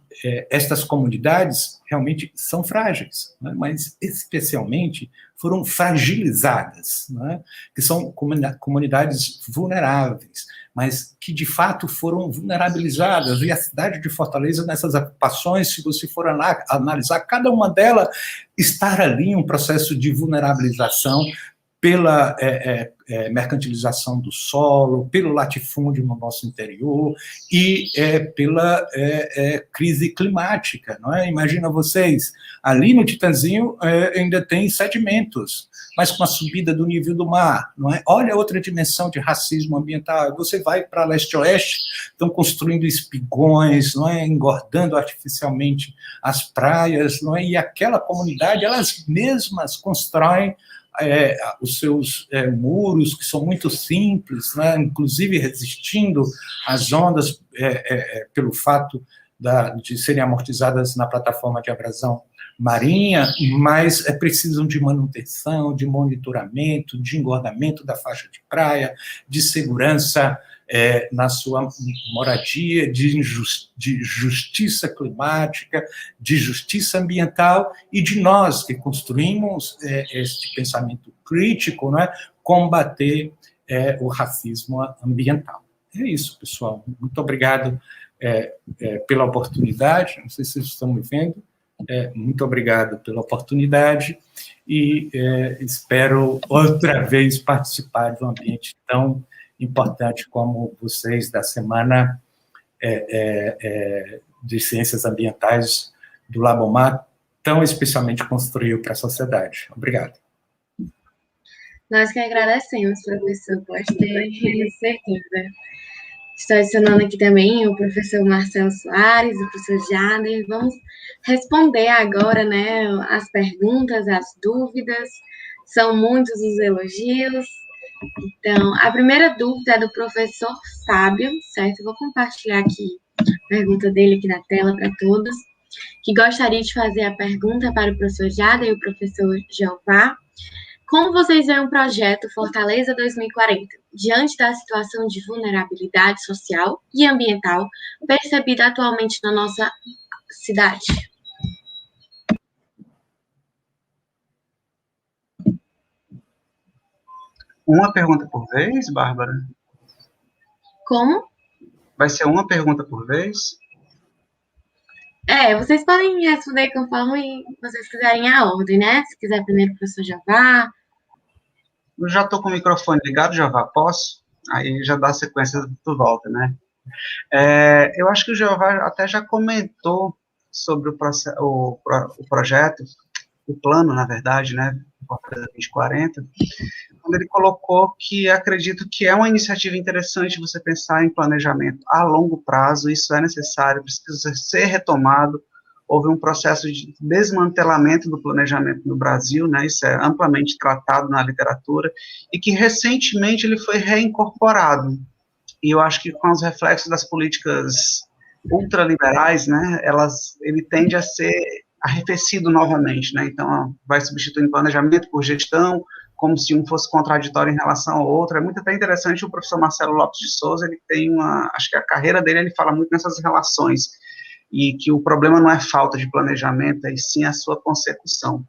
estas comunidades realmente são frágeis, né, mas especialmente foram fragilizadas, né, que são comunidades vulneráveis, mas que de fato foram vulnerabilizadas. E a cidade de Fortaleza, nessas ocupações, se você for analisar cada uma delas, estar ali em um processo de vulnerabilização pela mercantilização do solo, pelo latifúndio no nosso interior e pela crise climática, não é? Imagina vocês, ali no Titanzinho ainda tem sedimentos, mas com a subida do nível do mar, não é? Olha outra dimensão de racismo ambiental. Você vai para leste-oeste, estão construindo espigões, não é? Engordando artificialmente as praias, não é? E aquela comunidade, elas mesmas constroem os seus muros, que são muito simples, né? Inclusive resistindo às ondas pelo fato de serem amortizadas na plataforma de abrasão marinha, mas precisam de manutenção, de monitoramento, de engordamento da faixa de praia, de segurança na sua moradia, de justiça climática, de justiça ambiental, e de nós que construímos este pensamento crítico, não é? Combater o racismo ambiental. É isso, pessoal. Muito obrigado pela oportunidade. Não sei se vocês estão me vendo. Muito obrigado pela oportunidade e espero outra vez participar de um ambiente tão importante como vocês da Semana de Ciências Ambientais do Labomar, tão especialmente construiu para a sociedade. Obrigado. Nós que agradecemos, professor, pode ter certeza. Estou adicionando aqui também o professor Marcelo Soares, o professor Jader. Vamos responder agora, né, as perguntas, as dúvidas. São muitos os elogios. Então, a primeira dúvida é do professor Fábio, certo? Eu vou compartilhar aqui a pergunta dele aqui na tela para todos, que gostaria de fazer a pergunta para o professor Jader e o professor Jeová. Como vocês veem o projeto Fortaleza 2040, diante da situação de vulnerabilidade social e ambiental percebida atualmente na nossa cidade? Uma pergunta por vez, Bárbara? Como? Vai ser uma pergunta por vez? Vocês podem responder conforme vocês quiserem a ordem, né? Se quiser primeiro o professor Jeová. Eu já estou com o microfone ligado, Jeová, posso? Aí já dá a sequência do volta, né? Eu acho que o Jeová até já comentou sobre o projeto, o plano, na verdade, né? Fortaleza 2040, quando ele colocou que acredito que é uma iniciativa interessante você pensar em planejamento a longo prazo, isso é necessário, precisa ser retomado. Houve um processo de desmantelamento do planejamento no Brasil, né, isso é amplamente tratado na literatura, e que recentemente ele foi reincorporado. E eu acho que com os reflexos das políticas ultraliberais, né, ele tende a ser arrefecido novamente, né, então vai substituindo planejamento por gestão, como se um fosse contraditório em relação ao outro. É muito até interessante o professor Marcelo Lopes de Souza, ele tem acho que a carreira dele, ele fala muito nessas relações, e que o problema não é falta de planejamento, e sim a sua consecução.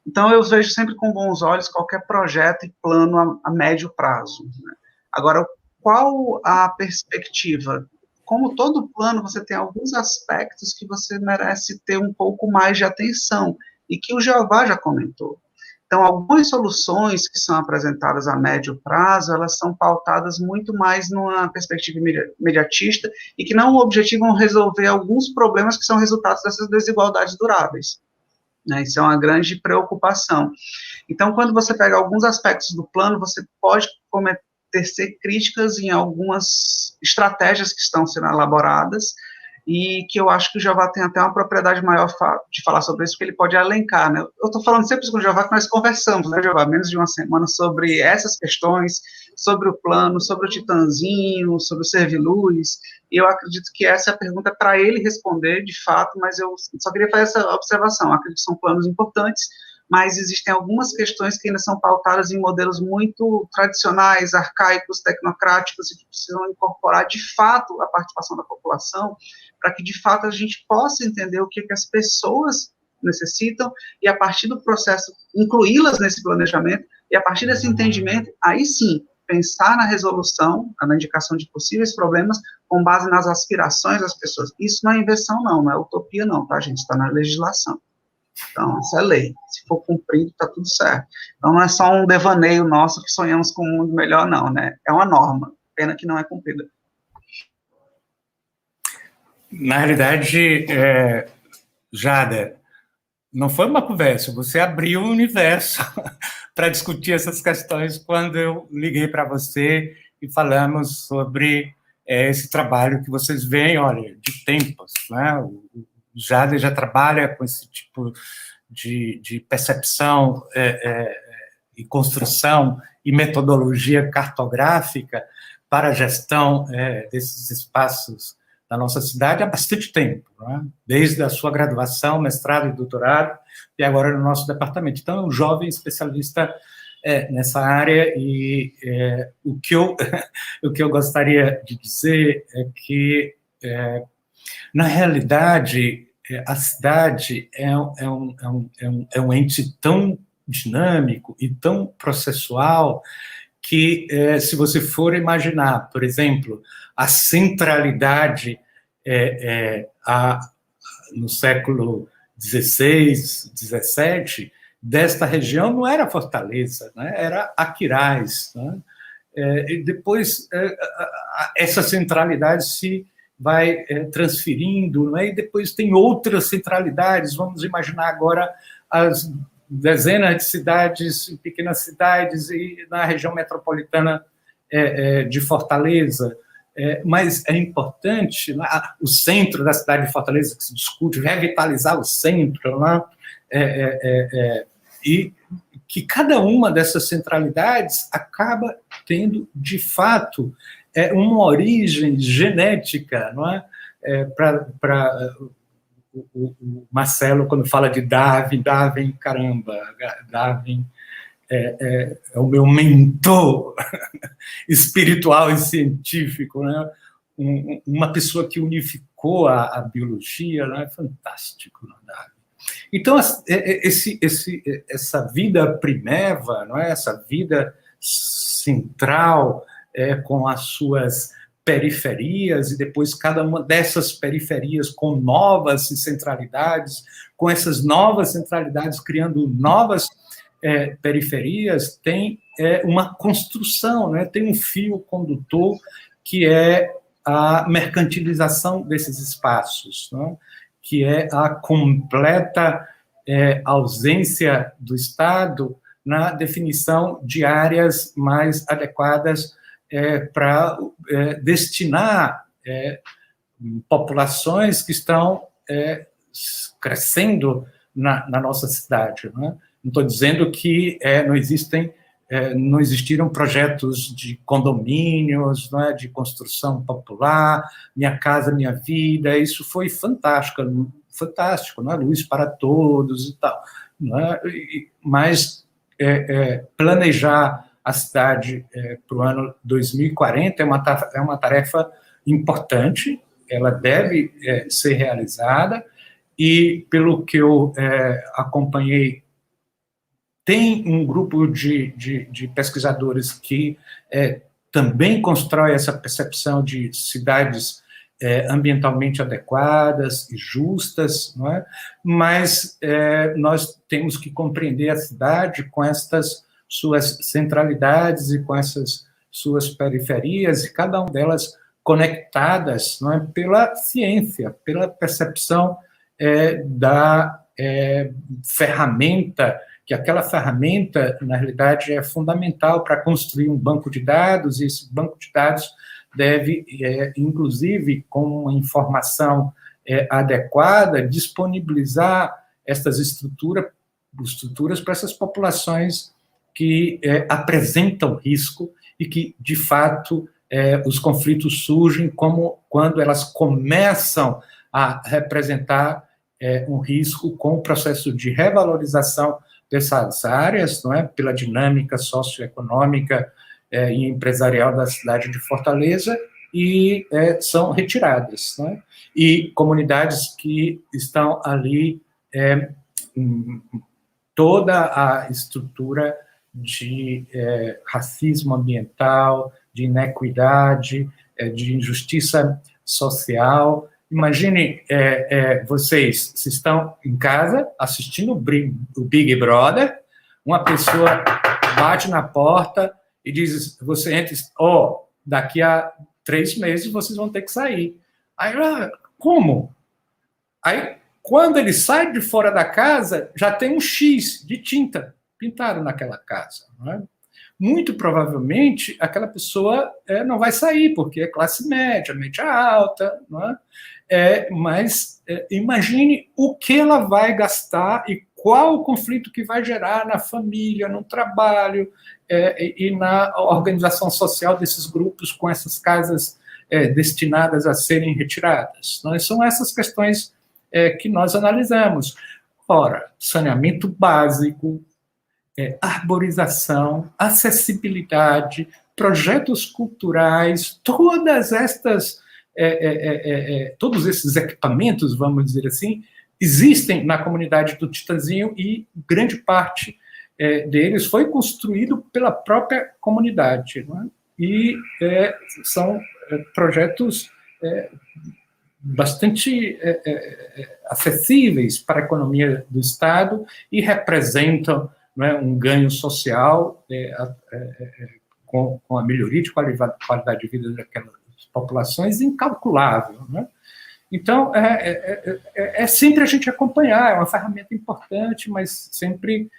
Então, eu vejo sempre com bons olhos qualquer projeto e plano a médio prazo, né? Agora, qual a perspectiva? Como todo plano, você tem alguns aspectos que você merece ter um pouco mais de atenção, e que o Jeová já comentou. Então, algumas soluções que são apresentadas a médio prazo, elas são pautadas muito mais numa perspectiva imediatista e que não objetivam resolver alguns problemas que são resultados dessas desigualdades duráveis, né? Isso é uma grande preocupação. Então, quando você pega alguns aspectos do plano, você pode tecer críticas em algumas estratégias que estão sendo elaboradas, e que eu acho que o Jeová tem até uma propriedade maior de falar sobre isso, porque ele pode elencar, né? Eu estou falando sempre com o Jeová que nós conversamos, né, Jeová, menos de uma semana, sobre essas questões, sobre o plano, sobre o Titanzinho, sobre o Serviluz, e eu acredito que essa é a pergunta para ele responder, de fato, mas eu só queria fazer essa observação. Eu acredito que são planos importantes, mas existem algumas questões que ainda são pautadas em modelos muito tradicionais, arcaicos, tecnocráticos, e que precisam incorporar, de fato, a participação da população, para que, de fato, a gente possa entender o que as pessoas necessitam, e, a partir do processo, incluí-las nesse planejamento, e, a partir desse entendimento, aí sim, pensar na resolução, na indicação de possíveis problemas, com base nas aspirações das pessoas. Isso não é invenção, não é utopia, não, tá, gente? Está na legislação. Então, isso é lei. Se for cumprido, está tudo certo. Então, não é só um devaneio nosso que sonhamos com um mundo melhor, não, né? É uma norma, pena que não é cumprida. Na realidade, Jada, não foi uma conversa, você abriu o universo para discutir essas questões quando eu liguei para você e falamos sobre esse trabalho que vocês veem, olha, de tempos, né? O Jada já trabalha com esse tipo de percepção e construção e metodologia cartográfica para a gestão desses espaços da nossa cidade há bastante tempo, né? Desde a sua graduação, mestrado e doutorado, e agora no nosso departamento. Então, é um jovem especialista nessa área, e o que eu gostaria de dizer é que, na realidade, a cidade é um ente tão dinâmico e tão processual que, se você for imaginar, por exemplo, a centralidade no século XVI, XVII, desta região não era Fortaleza, né? Era Aquiraz. Né? E depois essa centralidade se vai transferindo, né? E depois tem outras centralidades. Vamos imaginar agora as dezenas de cidades, pequenas cidades, e na região metropolitana de Fortaleza. Mas é importante, né, o centro da cidade de Fortaleza, que se discute, revitalizar o centro, né, e que cada uma dessas centralidades acaba tendo, de fato, uma origem genética, não é? Para o Marcelo, quando fala de Darwin, caramba, Darwin é o meu mentor espiritual e científico, né? Uma pessoa que unificou a biologia, né? Fantástico, né, Darwin? Então, essa vida primeva, não é? Essa vida central, com as suas periferias, e depois cada uma dessas periferias com novas centralidades, com essas novas centralidades criando novas periferias, tem uma construção, né? Tem um fio condutor que é a mercantilização desses espaços, né? Que é a completa ausência do Estado na definição de áreas mais adequadas para destinar populações que estão crescendo na nossa cidade, né? Não estou dizendo que não existiram projetos de condomínios, né, de construção popular, Minha Casa Minha Vida, isso foi fantástico, né, Luz para Todos e tal. Né? Mas planejar a cidade para o ano 2040 é uma tarefa importante, ela deve ser realizada, e pelo que eu acompanhei, tem um grupo de pesquisadores que também constrói essa percepção de cidades ambientalmente adequadas e justas, não é? Mas nós temos que compreender a cidade com estas suas centralidades e com essas suas periferias, e cada uma delas conectadas, não é? Pela ciência, pela percepção da ferramenta, que aquela ferramenta, na realidade, é fundamental para construir um banco de dados, e esse banco de dados deve, inclusive, com uma informação adequada, disponibilizar estas estruturas para essas populações que apresentam risco e que, de fato, os conflitos surgem quando elas começam a representar um risco com o processo de revalorização dessas áreas, não é? Pela dinâmica socioeconômica e empresarial da cidade de Fortaleza, e são retiradas, não é? E comunidades que estão ali, toda a estrutura de racismo ambiental, de inequidade, de injustiça social, Imagine vocês se estão em casa assistindo o Big Brother, uma pessoa bate na porta e diz, você entra, daqui a 3 meses vocês vão ter que sair. Aí, como? Aí, quando ele sai de fora da casa, já tem um X de tinta pintado naquela casa. Não é? Muito provavelmente, aquela pessoa não vai sair, porque é classe média, média alta, não é? Mas imagine o que ela vai gastar e qual o conflito que vai gerar na família, no trabalho e na organização social desses grupos com essas casas destinadas a serem retiradas. Não é? São essas questões que nós analisamos. Ora, saneamento básico, arborização, acessibilidade, projetos culturais, todas estas, todos esses equipamentos, vamos dizer assim, existem na comunidade do Titanzinho e grande parte deles foi construído pela própria comunidade. Não é? E são projetos bastante acessíveis para a economia do Estado e representam, não é, um ganho social com a melhoria de qualidade de vida daquelas populações incalculável. Não é? Então, sempre a gente acompanhar, é uma ferramenta importante, mas sempre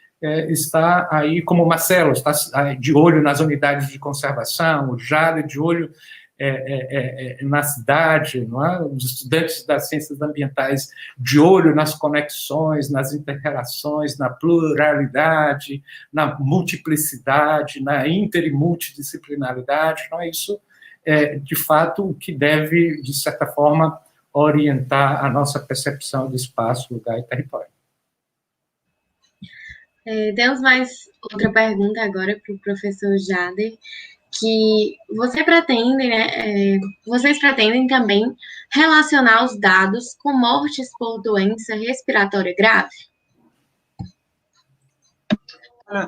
está aí, como o Marcelo, está de olho nas unidades de conservação, o Jade de olho na cidade, não é? Os estudantes das ciências ambientais de olho nas conexões, nas inter-relações, na pluralidade, na multiplicidade, na inter e multidisciplinaridade. Não é? Isso de fato, o que deve, de certa forma, orientar a nossa percepção de espaço, lugar e território. Temos mais outra pergunta agora para o professor Jader, que vocês pretendem também relacionar os dados com mortes por doença respiratória grave?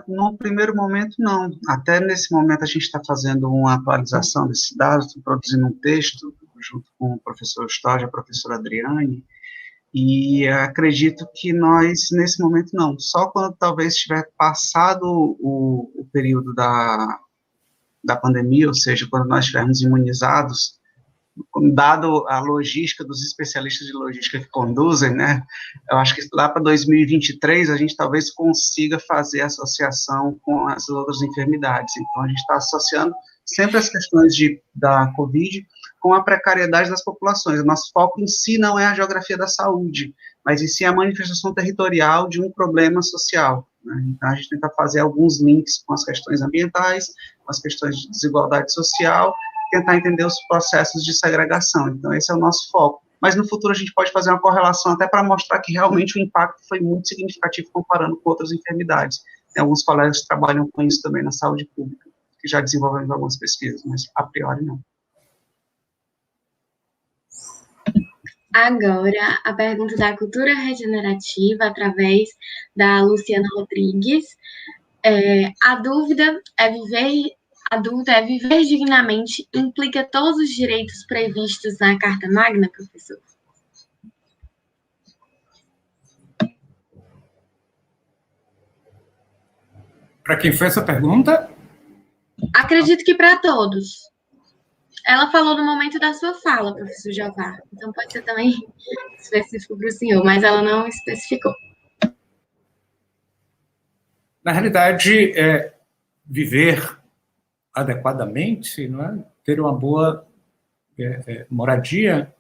No primeiro momento, não. Até nesse momento, a gente está fazendo uma atualização desses dados, estou produzindo um texto junto com o professor Storge e a professora Adriane, e acredito que nós, nesse momento, não. Só quando talvez tiver passado o período da pandemia, ou seja, quando nós estivermos imunizados, dado a logística dos especialistas de logística que conduzem, né, eu acho que lá para 2023 a gente talvez consiga fazer associação com as outras enfermidades. Então, a gente está associando sempre as questões da Covid com a precariedade das populações. O nosso foco em si não é a geografia da saúde, mas em si é a manifestação territorial de um problema social. Né? Então, a gente tenta fazer alguns links com as questões ambientais, com as questões de desigualdade social, tentar entender os processos de segregação. Então, esse é o nosso foco. Mas, no futuro, a gente pode fazer uma correlação até para mostrar que, realmente, o impacto foi muito significativo comparando com outras enfermidades. Tem alguns colegas que trabalham com isso também na saúde pública, que já desenvolvemos algumas pesquisas, mas, a priori, não. Agora, a pergunta da cultura regenerativa, através da Luciana Rodrigues. A dúvida é viver dignamente implica todos os direitos previstos na Carta Magna, professor? Para quem foi essa pergunta? Acredito que para todos. Ela falou no momento da sua fala, professor Jeová. Então pode ser também específico para o senhor, mas ela não especificou. Na realidade, viver adequadamente, não é? Ter uma boa moradia,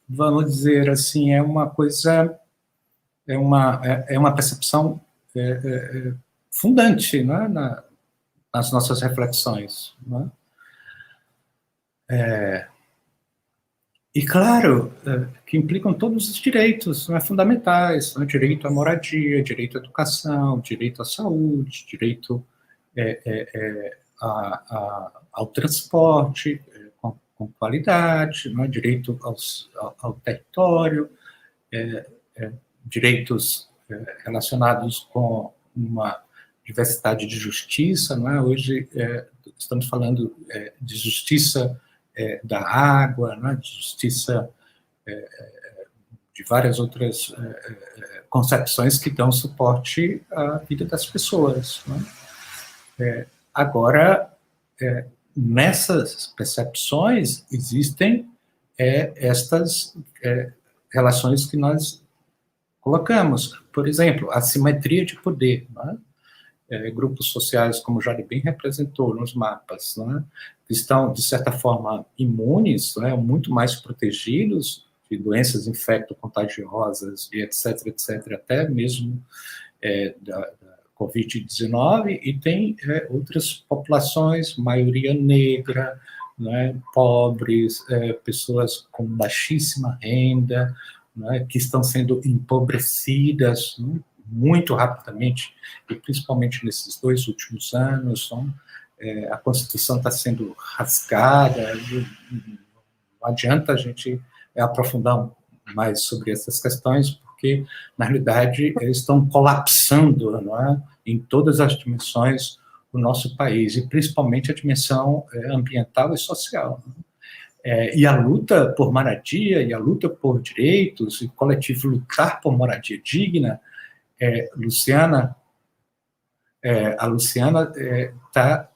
vamos dizer assim, é uma coisa, é uma percepção fundante, não é? Nas nossas reflexões. Não é? E, claro, que implicam todos os direitos, não é, fundamentais, não é? Direito à moradia, direito à educação, direito à saúde, direito ao transporte com qualidade, não é? Direito ao território, direitos relacionados com uma diversidade de justiça, não é? Hoje estamos falando de justiça da água, né, de justiça, de várias outras concepções que dão suporte à vida das pessoas, né? Agora, nessas percepções existem estas relações que nós colocamos. Por exemplo, a simetria de poder, né? Grupos sociais, como o Jari bem representou nos mapas, né, que estão, de certa forma, imunes, né, muito mais protegidos de doenças infecto-contagiosas, e etc., etc., até mesmo da Covid-19, e tem outras populações, maioria negra, né, pobres, pessoas com baixíssima renda, né, que estão sendo empobrecidas, né, muito rapidamente, e principalmente nesses 2 últimos anos, a Constituição está sendo rasgada, não adianta a gente aprofundar mais sobre essas questões, porque, na realidade, estão colapsando, não é, em todas as dimensões do nosso país, e principalmente a dimensão ambiental e social, né? E a luta por moradia, e a luta por direitos, e o coletivo lutar por moradia digna, a Luciana está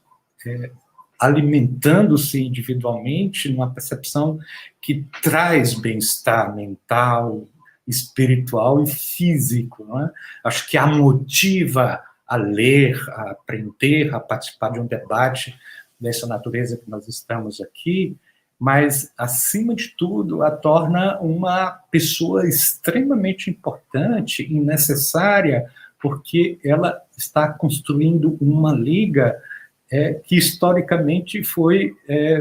alimentando-se individualmente numa percepção que traz bem-estar mental, espiritual e físico, não é? Acho que a motiva a ler, a aprender, a participar de um debate dessa natureza que nós estamos aqui, mas, acima de tudo, a torna uma pessoa extremamente importante e necessária, porque ela está construindo uma liga que, historicamente, foi,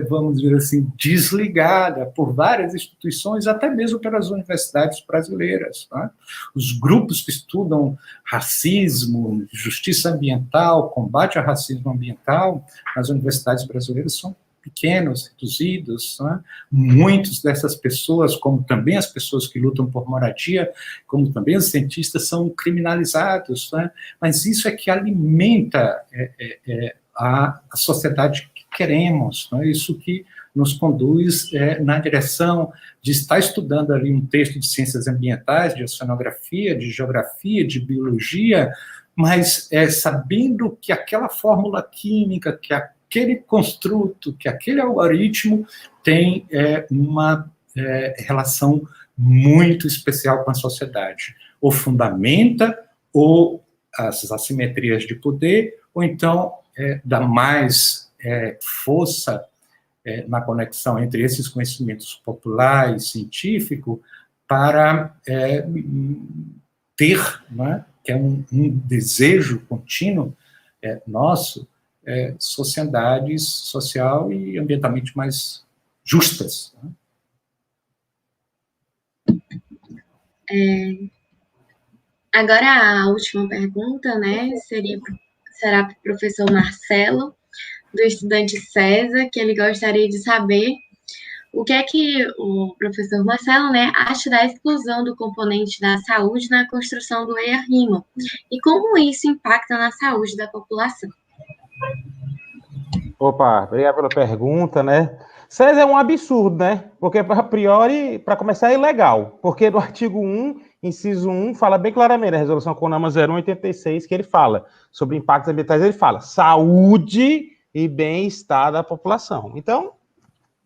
vamos dizer assim, desligada por várias instituições, até mesmo pelas universidades brasileiras, né? Os grupos que estudam racismo, justiça ambiental, combate ao racismo ambiental, nas universidades brasileiras são pequenos, reduzidos, né? Muitas dessas pessoas, como também as pessoas que lutam por moradia, como também os cientistas, são criminalizados, né? Mas isso é que alimenta a sociedade que queremos, né? Isso que nos conduz na direção de estar estudando ali um texto de ciências ambientais, de oceanografia, de geografia, de biologia, mas sabendo que aquela fórmula química, que aquele construto, que aquele algoritmo tem uma relação muito especial com a sociedade. Ou fundamenta, ou as assimetrias de poder, ou então dá mais força na conexão entre esses conhecimentos popular e científico para ter, né, que é um desejo contínuo nosso, sociedades social e ambientalmente mais justas, né? Agora a última pergunta, né, será para o professor Marcelo, do estudante César, que ele gostaria de saber o que é que o professor Marcelo, né, acha da exclusão do componente da saúde na construção do EIA-RIMA e como isso impacta na saúde da população. Opa, obrigado pela pergunta, né? César é um absurdo, né? Porque, a priori, para começar, é ilegal. Porque no artigo 1, inciso 1, fala bem claramente, a resolução CONAMA 0186, que ele fala sobre impactos ambientais, ele fala saúde e bem-estar da população. Então,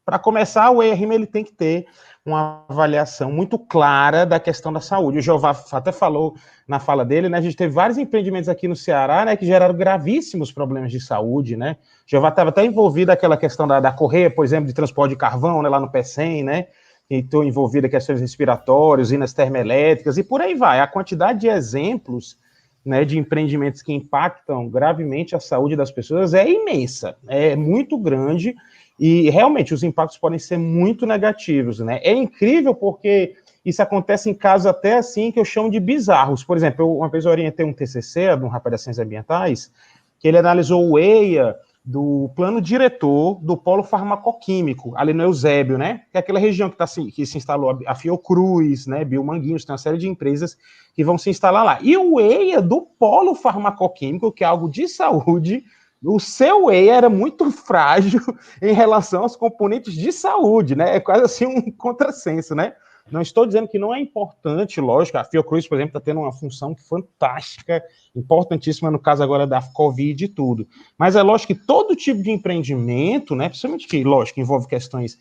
para começar, o EIA-RIMA ele tem que ter uma avaliação muito clara da questão da saúde. O Jeová até falou na fala dele, né? A gente teve vários empreendimentos aqui no Ceará, né, que geraram gravíssimos problemas de saúde, né? O Jeová estava até envolvido naquela questão da correia, por exemplo, de transporte de carvão, né, lá no PECEM, né? Estou envolvido em questões respiratórias, usinas termoelétricas, e por aí vai. A quantidade de exemplos, né, de empreendimentos que impactam gravemente a saúde das pessoas é imensa, é muito grande, e realmente os impactos podem ser muito negativos, né? É incrível porque isso acontece em casos até assim que eu chamo de bizarros. Por exemplo, uma vez eu orientei um TCC de um rapaz das ciências ambientais, que ele analisou o EIA do plano diretor do polo farmacoquímico, ali no Eusébio, né? Que é aquela região que se instalou a Fiocruz, né? Biomanguinhos, tem uma série de empresas que vão se instalar lá. E o EIA do polo farmacoquímico, que é algo de saúde, o seu whey era muito frágil em relação aos componentes de saúde, né? É quase assim um contrassenso, né? Não estou dizendo que não é importante, lógico, a Fiocruz, por exemplo, está tendo uma função fantástica, importantíssima no caso agora da Covid e tudo. Mas é lógico que todo tipo de empreendimento, né, principalmente que, lógico, envolve questões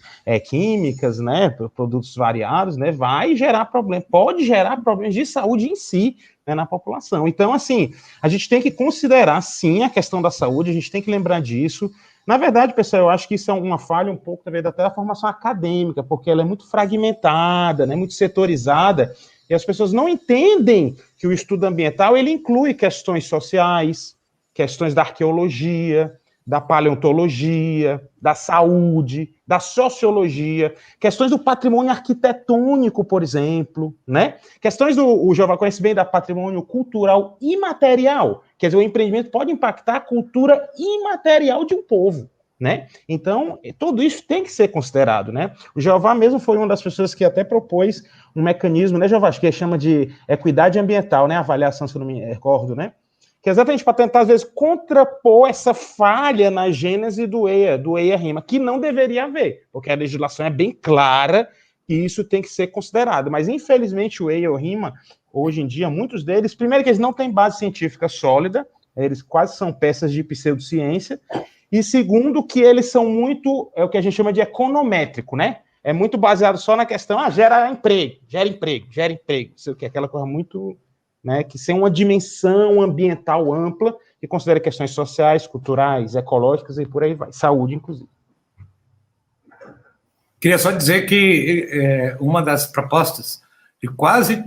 químicas, né, produtos variados, né, vai gerar problemas, pode gerar problemas de saúde em si, né, na população. Então, assim, a gente tem que considerar, sim, a questão da saúde, a gente tem que lembrar disso. Na verdade, pessoal, eu acho que isso é uma falha um pouco, talvez, até da formação acadêmica, porque ela é muito fragmentada, né, muito setorizada, e as pessoas não entendem que o estudo ambiental, ele inclui questões sociais, questões da arqueologia, da paleontologia, da saúde, da sociologia, questões do patrimônio arquitetônico, por exemplo, né? Questões o Jeová conhece bem da patrimônio cultural imaterial, quer dizer, o empreendimento pode impactar a cultura imaterial de um povo, né? Então, tudo isso tem que ser considerado, né? O Jeová mesmo foi uma das pessoas que até propôs um mecanismo, né, Jeová, que chama de equidade ambiental, né? Avaliação, se eu não me recordo, né? Que é exatamente para tentar, às vezes, contrapor essa falha na gênese do EIA-RIMA, que não deveria haver, porque a legislação é bem clara e isso tem que ser considerado. Mas, infelizmente, o EIA e o RIMA, hoje em dia, muitos deles, primeiro que eles não têm base científica sólida, eles quase são peças de pseudociência, e segundo que eles são muito, é o que a gente chama de econométrico, né? É muito baseado só na questão, gera emprego, não sei o que, aquela coisa muito... Né, que sem uma dimensão ambiental ampla, que considera questões sociais, culturais, ecológicas e por aí vai, saúde, inclusive. Queria só dizer que uma das propostas de quase,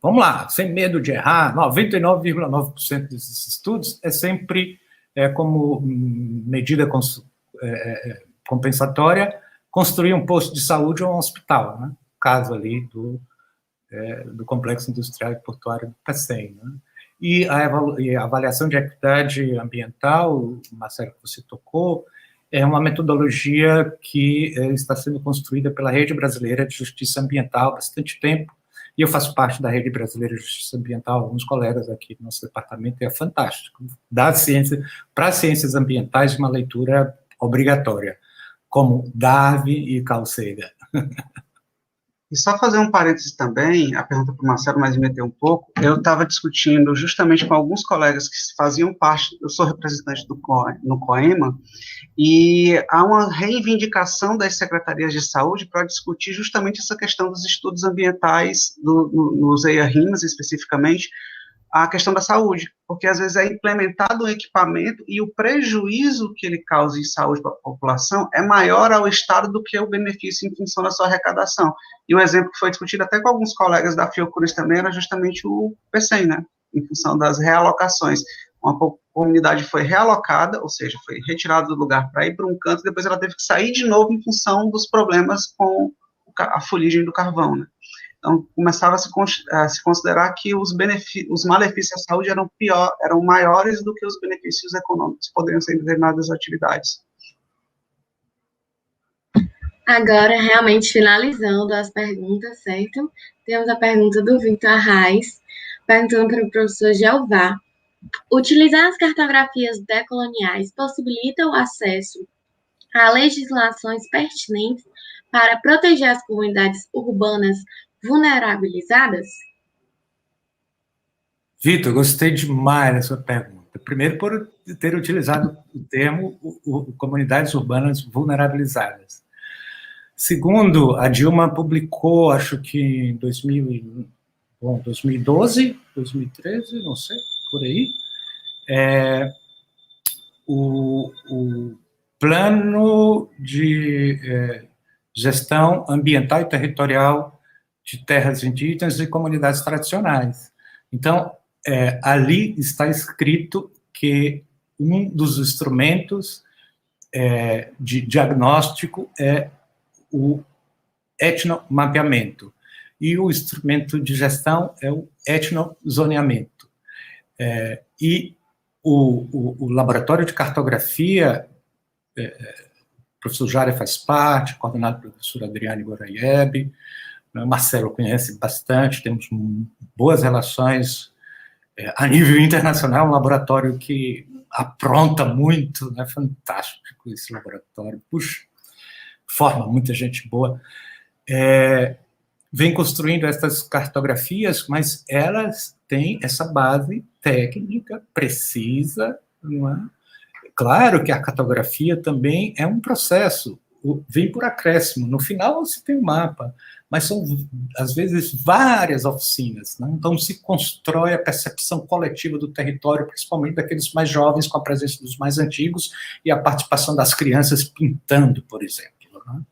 vamos lá, sem medo de errar, 99,9% desses estudos é sempre como medida compensatória construir um posto de saúde ou um hospital, né? Caso ali do Complexo Industrial e Portuário do Pecém, né? E a avaliação de equidade ambiental, Marcelo, que você tocou, é uma metodologia que está sendo construída pela Rede Brasileira de Justiça Ambiental há bastante tempo, e eu faço parte da Rede Brasileira de Justiça Ambiental, alguns colegas aqui do nosso departamento, é fantástico. Dá ciência, para ciências ambientais, uma leitura obrigatória, como Darwin e Carl Sagan. E só fazer um parênteses também, a pergunta para o Marcelo, mas meter um pouco, eu estava discutindo justamente com alguns colegas que faziam parte, eu sou representante no COEMA, e há uma reivindicação das secretarias de saúde para discutir justamente essa questão dos estudos ambientais, nos EIA-RIMAs especificamente, a questão da saúde, porque às vezes é implementado um equipamento e o prejuízo que ele causa em saúde para a população é maior ao Estado do que o benefício em função da sua arrecadação. E o exemplo que foi discutido até com alguns colegas da Fiocruz também era justamente o PCM, né, em função das realocações. Uma comunidade foi realocada, ou seja, foi retirada do lugar para ir para um canto, depois ela teve que sair de novo em função dos problemas com a fuligem do carvão, né. Então, começava a se considerar que os malefícios à saúde eram maiores do que os benefícios econômicos que poderiam ser em determinadas atividades. Agora, realmente, finalizando as perguntas, certo? Temos a pergunta do Victor Arraes, perguntando para o professor Jeová. Utilizar as cartografias decoloniais possibilita o acesso a legislações pertinentes para proteger as comunidades urbanas vulnerabilizadas? Vitor, gostei demais da sua pergunta. Primeiro, por ter utilizado o termo comunidades urbanas vulnerabilizadas. Segundo, a Dilma publicou, acho que em 2012, 2013, não sei, por aí, o plano de gestão ambiental e territorial de terras indígenas e comunidades tradicionais. Então, ali está escrito que um dos instrumentos de diagnóstico é o etnomapeamento, e o instrumento de gestão é o etnozoneamento. E o laboratório de cartografia, o professor Jária faz parte, coordenado pelo professor Adriane Goraieb, Marcelo conhece bastante, temos boas relações a nível internacional, um laboratório que apronta muito, né? Fantástico esse laboratório, puxa, forma muita gente boa. Vem construindo essas cartografias, mas elas têm essa base técnica precisa, não é? Claro que a cartografia também é um processo, vem por acréscimo. No final você tem um mapa, mas são, às vezes, várias oficinas, né? Então se constrói a percepção coletiva do território, principalmente daqueles mais jovens, com a presença dos mais antigos e a participação das crianças pintando, por exemplo, né?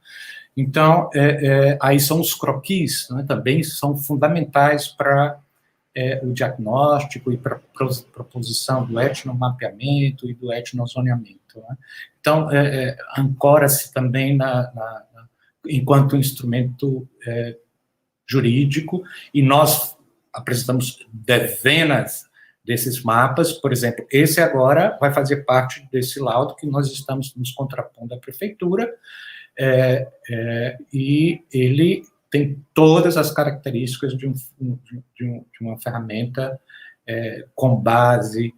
Então, aí são os croquis, né? Também são fundamentais para o diagnóstico e para a proposição do etnomapeamento e do etnozoneamento, né? Então, ancora-se também enquanto instrumento jurídico, e nós apresentamos dezenas desses mapas. Por exemplo, esse agora vai fazer parte desse laudo que nós estamos nos contrapondo à prefeitura, e ele tem todas as características de uma ferramenta com base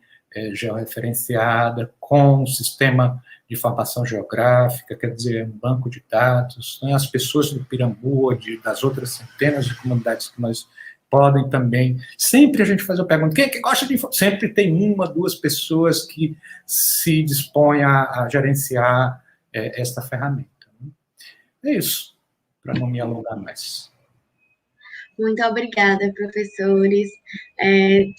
georreferenciada, com um sistema de informação geográfica, quer dizer, um banco de dados, né? As pessoas do Pirambu, das outras centenas de comunidades que nós podem também, sempre a gente faz a pergunta, quem é que gosta de informação? Sempre tem uma, duas pessoas que se dispõem a gerenciar esta ferramenta. É isso, para não me alongar mais. Muito obrigada, professores.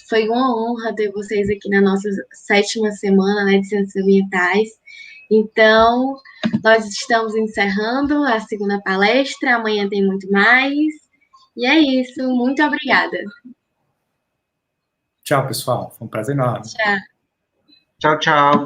Foi uma honra ter vocês aqui na nossa 7ª semana, né, de Ciências Ambientais. Então, nós estamos encerrando a 2ª palestra, amanhã tem muito mais. E é isso, muito obrigada. Tchau, pessoal, foi um prazer enorme. Tchau. Tchau, tchau.